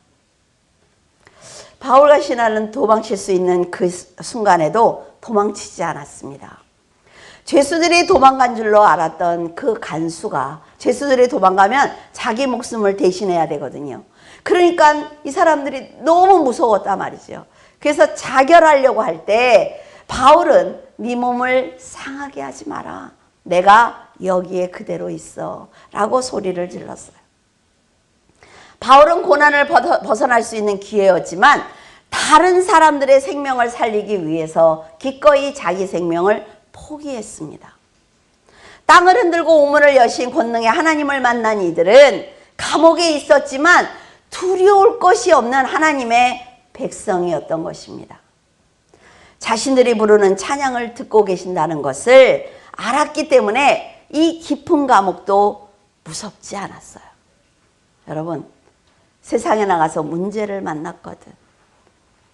바울과 실라는 도망칠 수 있는 그 순간에도 도망치지 않았습니다. 죄수들이 도망간 줄로 알았던 그 간수가 죄수들이 도망가면 자기 목숨을 대신해야 되거든요. 그러니까 이 사람들이 너무 무서웠단 말이죠. 그래서 자결하려고 할 때 바울은 네 몸을 상하게 하지 마라. 내가 여기에 그대로 있어 라고 소리를 질렀어요. 바울은 고난을 벗어날 수 있는 기회였지만 다른 사람들의 생명을 살리기 위해서 기꺼이 자기 생명을 포기했습니다. 땅을 흔들고 우물을 여신 권능의 하나님을 만난 이들은 감옥에 있었지만 두려울 것이 없는 하나님의 백성이었던 것입니다. 자신들이 부르는 찬양을 듣고 계신다는 것을 알았기 때문에 이 깊은 감옥도 무섭지 않았어요. 여러분, 세상에 나가서 문제를 만났거든,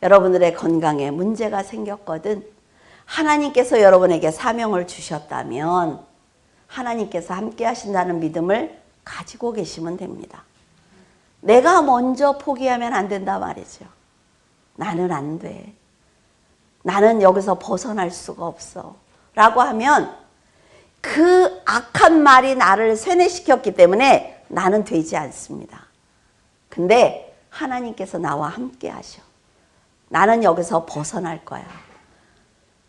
여러분들의 건강에 문제가 생겼거든, 하나님께서 여러분에게 사명을 주셨다면 하나님께서 함께 하신다는 믿음을 가지고 계시면 됩니다. 내가 먼저 포기하면 안 된다 말이죠. 나는 안 돼. 나는 여기서 벗어날 수가 없어. 라고 하면 그 악한 말이 나를 세뇌시켰기 때문에 나는 되지 않습니다. 근데 하나님께서 나와 함께 하셔. 나는 여기서 벗어날 거야.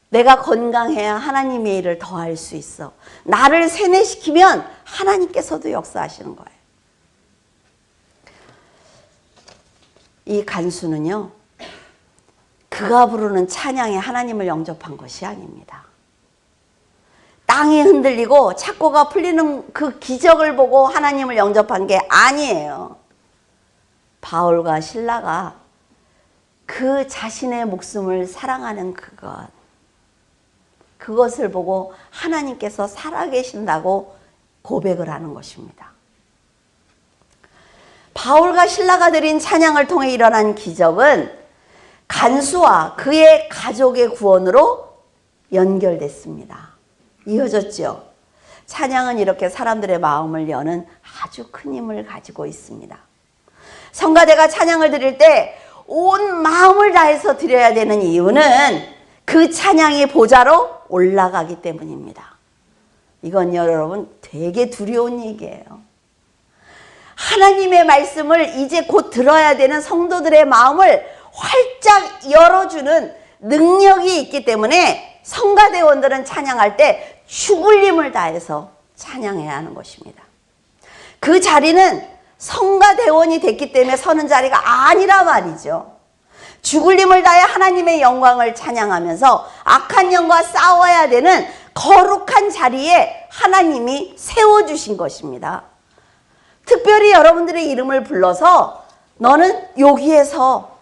내가 건강해야 하나님의 일을 더 할 수 있어. 나를 세뇌시키면 하나님께서도 역사하시는 거예요. 이 간수는요, 그가 부르는 찬양에 하나님을 영접한 것이 아닙니다. 땅이 흔들리고 착고가 풀리는 그 기적을 보고 하나님을 영접한 게 아니에요. 바울과 실라가 그 자신의 목숨을 사랑하는 그것을 보고 하나님께서 살아계신다고 고백을 하는 것입니다. 바울과 실라가 드린 찬양을 통해 일어난 기적은 간수와 그의 가족의 구원으로 연결됐습니다. 이어졌죠. 찬양은 이렇게 사람들의 마음을 여는 아주 큰 힘을 가지고 있습니다. 성가대가 찬양을 드릴 때 온 마음을 다해서 드려야 되는 이유는 그 찬양이 보좌로 올라가기 때문입니다. 이건요, 여러분, 되게 두려운 얘기예요. 하나님의 말씀을 이제 곧 들어야 되는 성도들의 마음을 활짝 열어주는 능력이 있기 때문에 성가대원들은 찬양할 때 죽을 힘을 다해서 찬양해야 하는 것입니다. 그 자리는 성가대원이 됐기 때문에 서는 자리가 아니라 말이죠. 죽을 힘을 다해 하나님의 영광을 찬양하면서 악한 영과 싸워야 되는 거룩한 자리에 하나님이 세워주신 것입니다. 특별히 여러분들의 이름을 불러서 너는 여기에서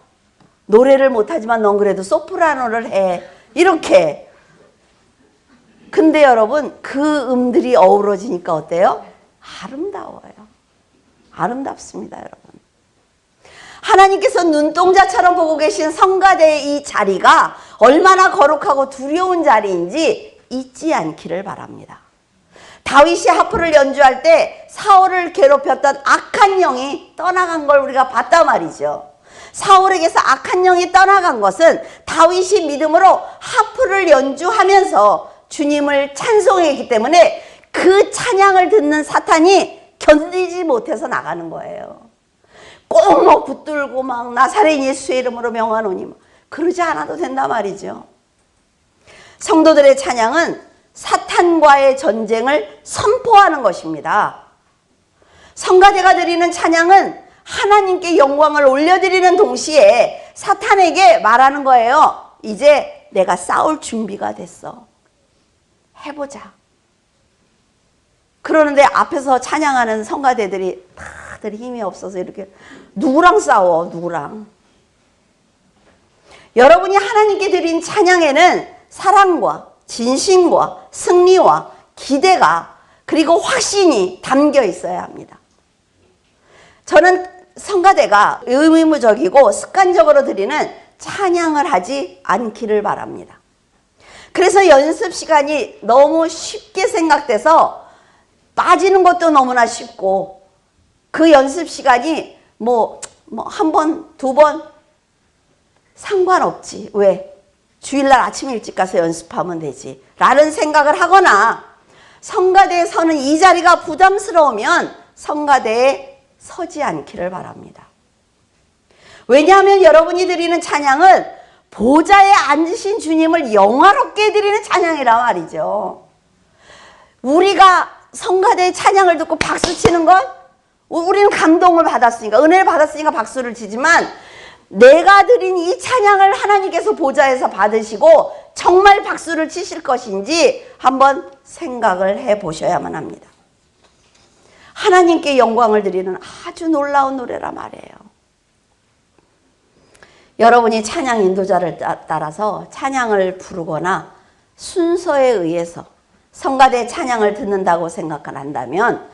노래를 못하지만 넌 그래도 소프라노를 해, 이렇게. 근데 여러분, 그 음들이 어우러지니까 어때요? 아름다워요. 아름답습니다, 여러분. 하나님께서 눈동자처럼 보고 계신 성가대의 이 자리가 얼마나 거룩하고 두려운 자리인지 잊지 않기를 바랍니다. 다윗이 하프를 연주할 때 사울을 괴롭혔던 악한 영이 떠나간 걸 우리가 봤단 말이죠. 사울에게서 악한 영이 떠나간 것은 다윗이 믿음으로 하프를 연주하면서 주님을 찬송했기 때문에 그 찬양을 듣는 사탄이 견디지 못해서 나가는 거예요. 꼭 뭐 붙들고 막 나사렛 예수의 이름으로 명하노니 그러지 않아도 된단 말이죠. 성도들의 찬양은 사탄과의 전쟁을 선포하는 것입니다. 성가대가 드리는 찬양은 하나님께 영광을 올려드리는 동시에 사탄에게 말하는 거예요. 이제 내가 싸울 준비가 됐어. 해보자. 그러는데 앞에서 찬양하는 성가대들이 다들 힘이 없어서 이렇게 누구랑 싸워, 누구랑. 여러분이 하나님께 드린 찬양에는 사랑과 진심과 승리와 기대가 그리고 확신이 담겨 있어야 합니다. 저는 성가대가 의무적이고 습관적으로 드리는 찬양을 하지 않기를 바랍니다. 그래서 연습 시간이 너무 쉽게 생각돼서 빠지는 것도 너무나 쉽고 그 연습 시간이 뭐 한 번, 두 번 상관없지. 왜? 주일날 아침 일찍 가서 연습하면 되지 라는 생각을 하거나 성가대에 서는 이 자리가 부담스러우면 성가대에 서지 않기를 바랍니다. 왜냐하면 여러분이 드리는 찬양은 보좌에 앉으신 주님을 영화롭게 드리는 찬양이란 말이죠. 우리가 성가대의 찬양을 듣고 박수 치는 건 우리는 감동을 받았으니까, 은혜를 받았으니까 박수를 치지만, 내가 드린 이 찬양을 하나님께서 보좌에서 받으시고 정말 박수를 치실 것인지 한번 생각을 해 보셔야만 합니다. 하나님께 영광을 드리는 아주 놀라운 노래라 말이에요. 여러분이 찬양 인도자를 따라서 찬양을 부르거나 순서에 의해서 성가대 찬양을 듣는다고 생각을 한다면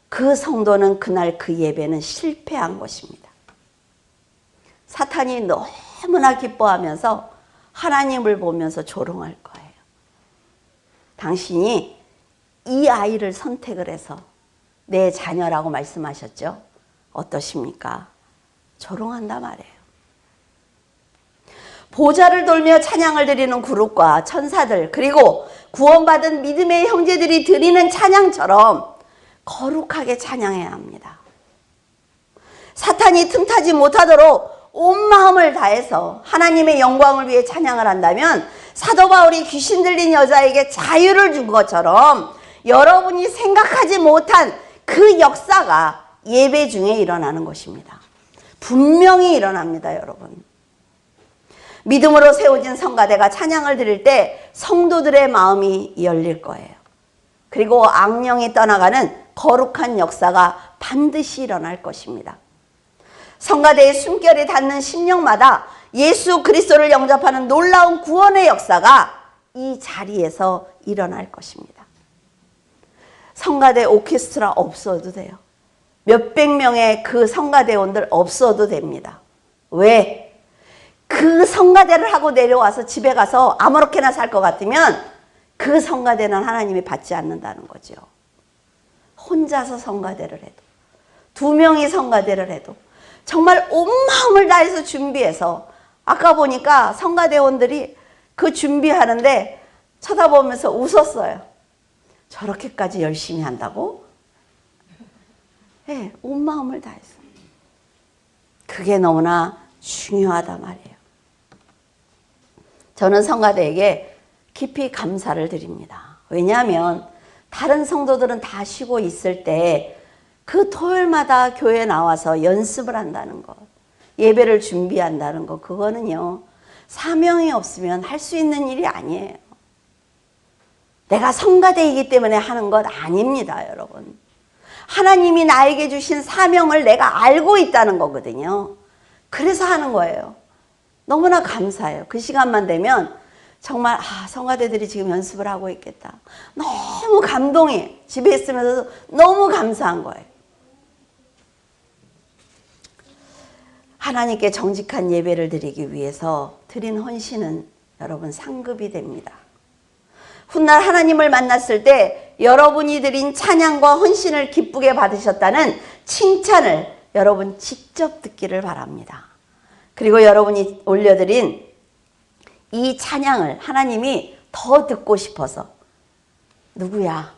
그 성도는 그날 그 예배는 실패한 것입니다. 사탄이 너무나 기뻐하면서 하나님을 보면서 조롱할 거예요. 당신이 이 아이를 선택을 해서 내 자녀라고 말씀하셨죠? 어떠십니까? 조롱한단 말이에요. 보좌를 돌며 찬양을 드리는 그룹과 천사들, 그리고 구원받은 믿음의 형제들이 드리는 찬양처럼 거룩하게 찬양해야 합니다. 사탄이 틈타지 못하도록 온 마음을 다해서 하나님의 영광을 위해 찬양을 한다면 사도 바울이 귀신 들린 여자에게 자유를 준 것처럼 여러분이 생각하지 못한 그 역사가 예배 중에 일어나는 것입니다. 분명히 일어납니다, 여러분. 믿음으로 세워진 성가대가 찬양을 드릴 때 성도들의 마음이 열릴 거예요. 그리고 악령이 떠나가는 거룩한 역사가 반드시 일어날 것입니다. 성가대의 숨결이 닿는 심령마다 예수 그리스도를 영접하는 놀라운 구원의 역사가 이 자리에서 일어날 것입니다. 성가대 오케스트라 없어도 돼요. 몇백 명의 그 성가대원들 없어도 됩니다. 왜? 그 성가대를 하고 내려와서 집에 가서 아무렇게나 살 것 같으면 그 성가대는 하나님이 받지 않는다는 거죠. 혼자서 성가대를 해도, 2명이 성가대를 해도 정말 온 마음을 다해서 준비해서, 아까 보니까 성가대원들이 그 준비하는데 쳐다보면서 웃었어요. 저렇게까지 열심히 한다고? 네, 온 마음을 다해서. 그게 너무나 중요하단 말이에요. 저는 성가대에게 깊이 감사를 드립니다. 왜냐하면 다른 성도들은 다 쉬고 있을 때 그 토요일마다 교회에 나와서 연습을 한다는 것, 예배를 준비한다는 것, 그거는요, 사명이 없으면 할 수 있는 일이 아니에요. 내가 성가대이기 때문에 하는 것 아닙니다, 여러분. 하나님이 나에게 주신 사명을 내가 알고 있다는 거거든요. 그래서 하는 거예요. 너무나 감사해요. 그 시간만 되면 정말 성가대들이 지금 연습을 하고 있겠다. 너무 감동이, 집에 있으면서도 너무 감사한 거예요. 하나님께 정직한 예배를 드리기 위해서 드린 헌신은 여러분 상급이 됩니다. 훗날 하나님을 만났을 때 여러분이 드린 찬양과 헌신을 기쁘게 받으셨다는 칭찬을 여러분 직접 듣기를 바랍니다. 그리고 여러분이 올려드린 이 찬양을 하나님이 더 듣고 싶어서, 누구야?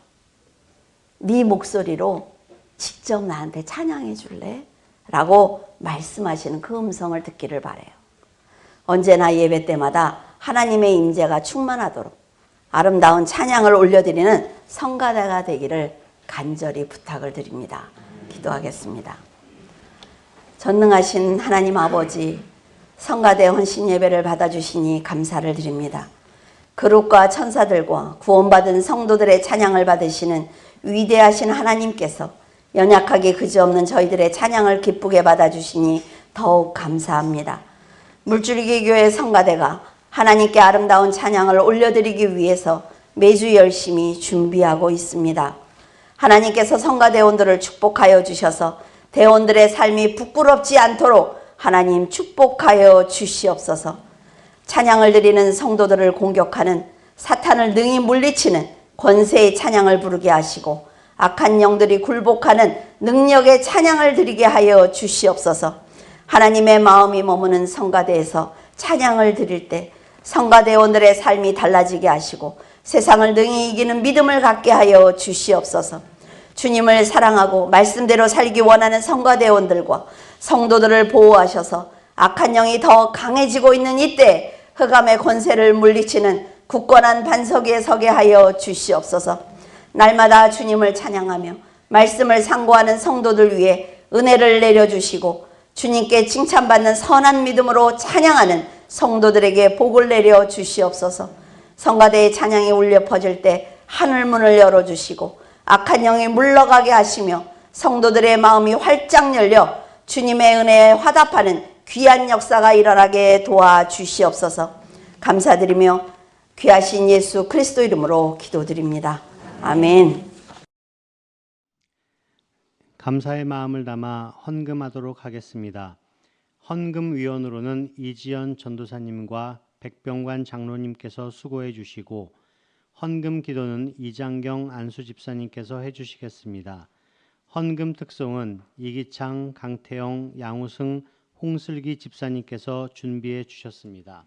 네 목소리로 직접 나한테 찬양해 줄래? 라고 말씀하시는 그 음성을 듣기를 바라요. 언제나 예배 때마다 하나님의 임재가 충만하도록 아름다운 찬양을 올려드리는 성가대가 되기를 간절히 부탁을 드립니다. 기도하겠습니다. 전능하신 하나님 아버지, 성가대 헌신 예배를 받아주시니 감사를 드립니다. 그룹과 천사들과 구원받은 성도들의 찬양을 받으시는 위대하신 하나님께서 연약하게 그지없는 저희들의 찬양을 기쁘게 받아주시니 더욱 감사합니다. 물줄기 교회 성가대가 하나님께 아름다운 찬양을 올려드리기 위해서 매주 열심히 준비하고 있습니다. 하나님께서 성가대원들을 축복하여 주셔서 대원들의 삶이 부끄럽지 않도록 하나님 축복하여 주시옵소서. 찬양을 드리는 성도들을 공격하는 사탄을 능히 물리치는 권세의 찬양을 부르게 하시고 악한 영들이 굴복하는 능력의 찬양을 드리게 하여 주시옵소서. 하나님의 마음이 머무는 성가대에서 찬양을 드릴 때 성가대원들의 삶이 달라지게 하시고 세상을 능히 이기는 믿음을 갖게 하여 주시옵소서. 주님을 사랑하고 말씀대로 살기 원하는 성가대원들과 성도들을 보호하셔서 악한 영이 더 강해지고 있는 이때 흑암의 권세를 물리치는 굳건한 반석 위에 서게 하여 주시옵소서. 날마다 주님을 찬양하며 말씀을 상고하는 성도들 위해 은혜를 내려주시고 주님께 칭찬받는 선한 믿음으로 찬양하는 성도들에게 복을 내려 주시옵소서. 성가대의 찬양이 울려 퍼질 때 하늘문을 열어주시고 악한 영이 물러가게 하시며 성도들의 마음이 활짝 열려 주님의 은혜에 화답하는 귀한 역사가 일어나게 도와주시옵소서. 감사드리며 귀하신 예수 그리스도 이름으로 기도드립니다. 아멘. 감사의 마음을 담아 헌금하도록 하겠습니다. 헌금위원으로는 이지연 전도사님과 백병관 장로님께서 수고해 주시고 헌금 기도는 이장경 안수집사님께서 해주시겠습니다. 헌금 특송은 이기창, 강태영, 양우승, 홍슬기 집사님께서 준비해 주셨습니다.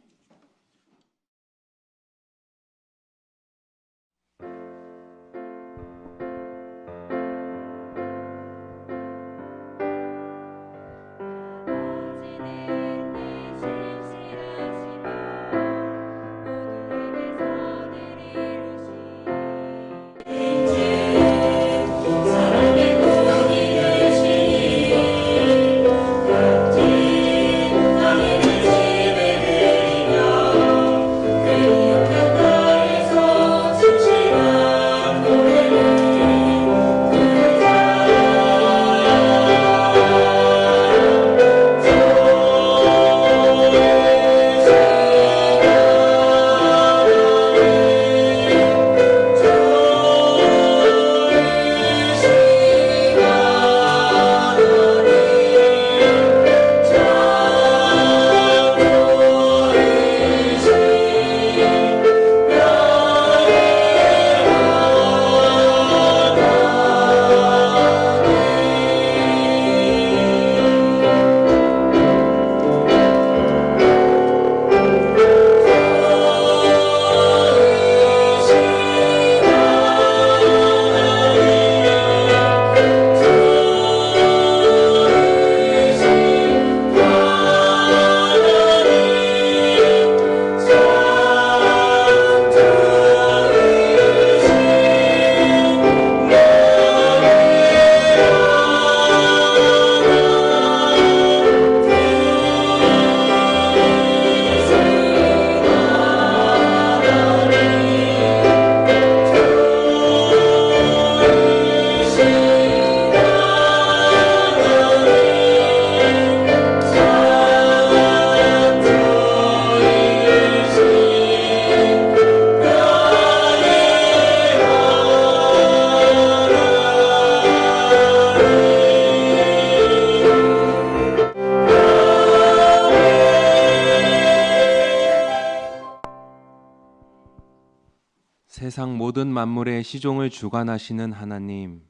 세상 모든 만물의 시종을 주관하시는 하나님,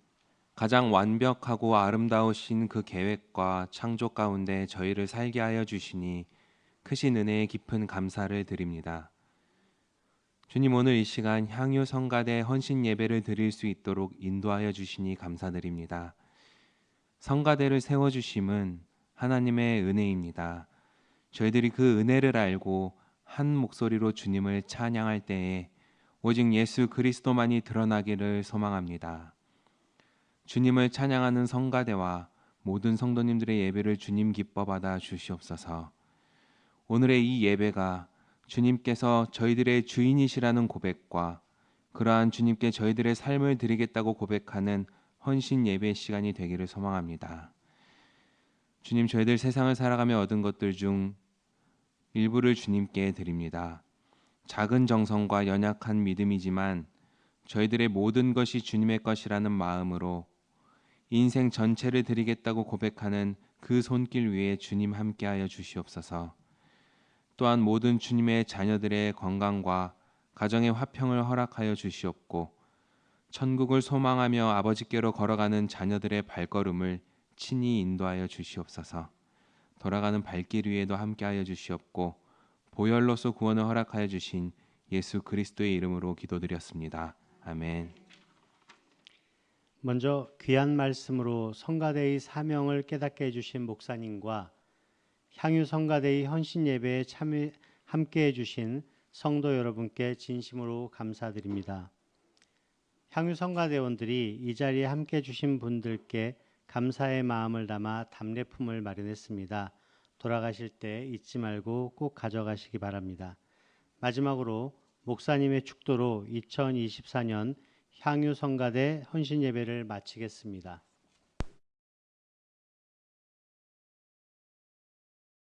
가장 완벽하고 아름다우신 그 계획과 창조 가운데 저희를 살게 하여 주시니 크신 은혜에 깊은 감사를 드립니다. 주님, 오늘 이 시간 향유 성가대 헌신 예배를 드릴 수 있도록 인도하여 주시니 감사드립니다. 성가대를 세워주심은 하나님의 은혜입니다. 저희들이 그 은혜를 알고 한 목소리로 주님을 찬양할 때에 오직 예수 그리스도만이 드러나기를 소망합니다. 주님을 찬양하는 성가대와 모든 성도님들의 예배를 주님 기뻐 받아 주시옵소서. 오늘의 이 예배가 주님께서 저희들의 주인이시라는 고백과 그러한 주님께 저희들의 삶을 드리겠다고 고백하는 헌신 예배 시간이 되기를 소망합니다. 주님, 저희들 세상을 살아가며 얻은 것들 중 일부를 주님께 드립니다. 작은 정성과 연약한 믿음이지만 저희들의 모든 것이 주님의 것이라는 마음으로 인생 전체를 드리겠다고 고백하는 그 손길 위에 주님 함께하여 주시옵소서. 또한 모든 주님의 자녀들의 건강과 가정의 화평을 허락하여 주시옵고 천국을 소망하며 아버지께로 걸어가는 자녀들의 발걸음을 친히 인도하여 주시옵소서. 돌아가는 발길 위에도 함께하여 주시옵고 보혈로서 구원을 허락하여 주신 예수 그리스도의 이름으로 기도드렸습니다. 아멘. 먼저 귀한 말씀으로 성가대의 사명을 깨닫게 해주신 목사님과 향유 성가대의 헌신 예배에 함께 해주신 성도 여러분께 진심으로 감사드립니다. 향유 성가대원들이 이 자리에 함께 해주신 분들께 감사의 마음을 담아 답례품을 마련했습니다. 돌아가실 때 잊지 말고 꼭 가져가시기 바랍니다. 마지막으로 목사님의 축도로 2024년 향유 성가대 헌신 예배를 마치겠습니다.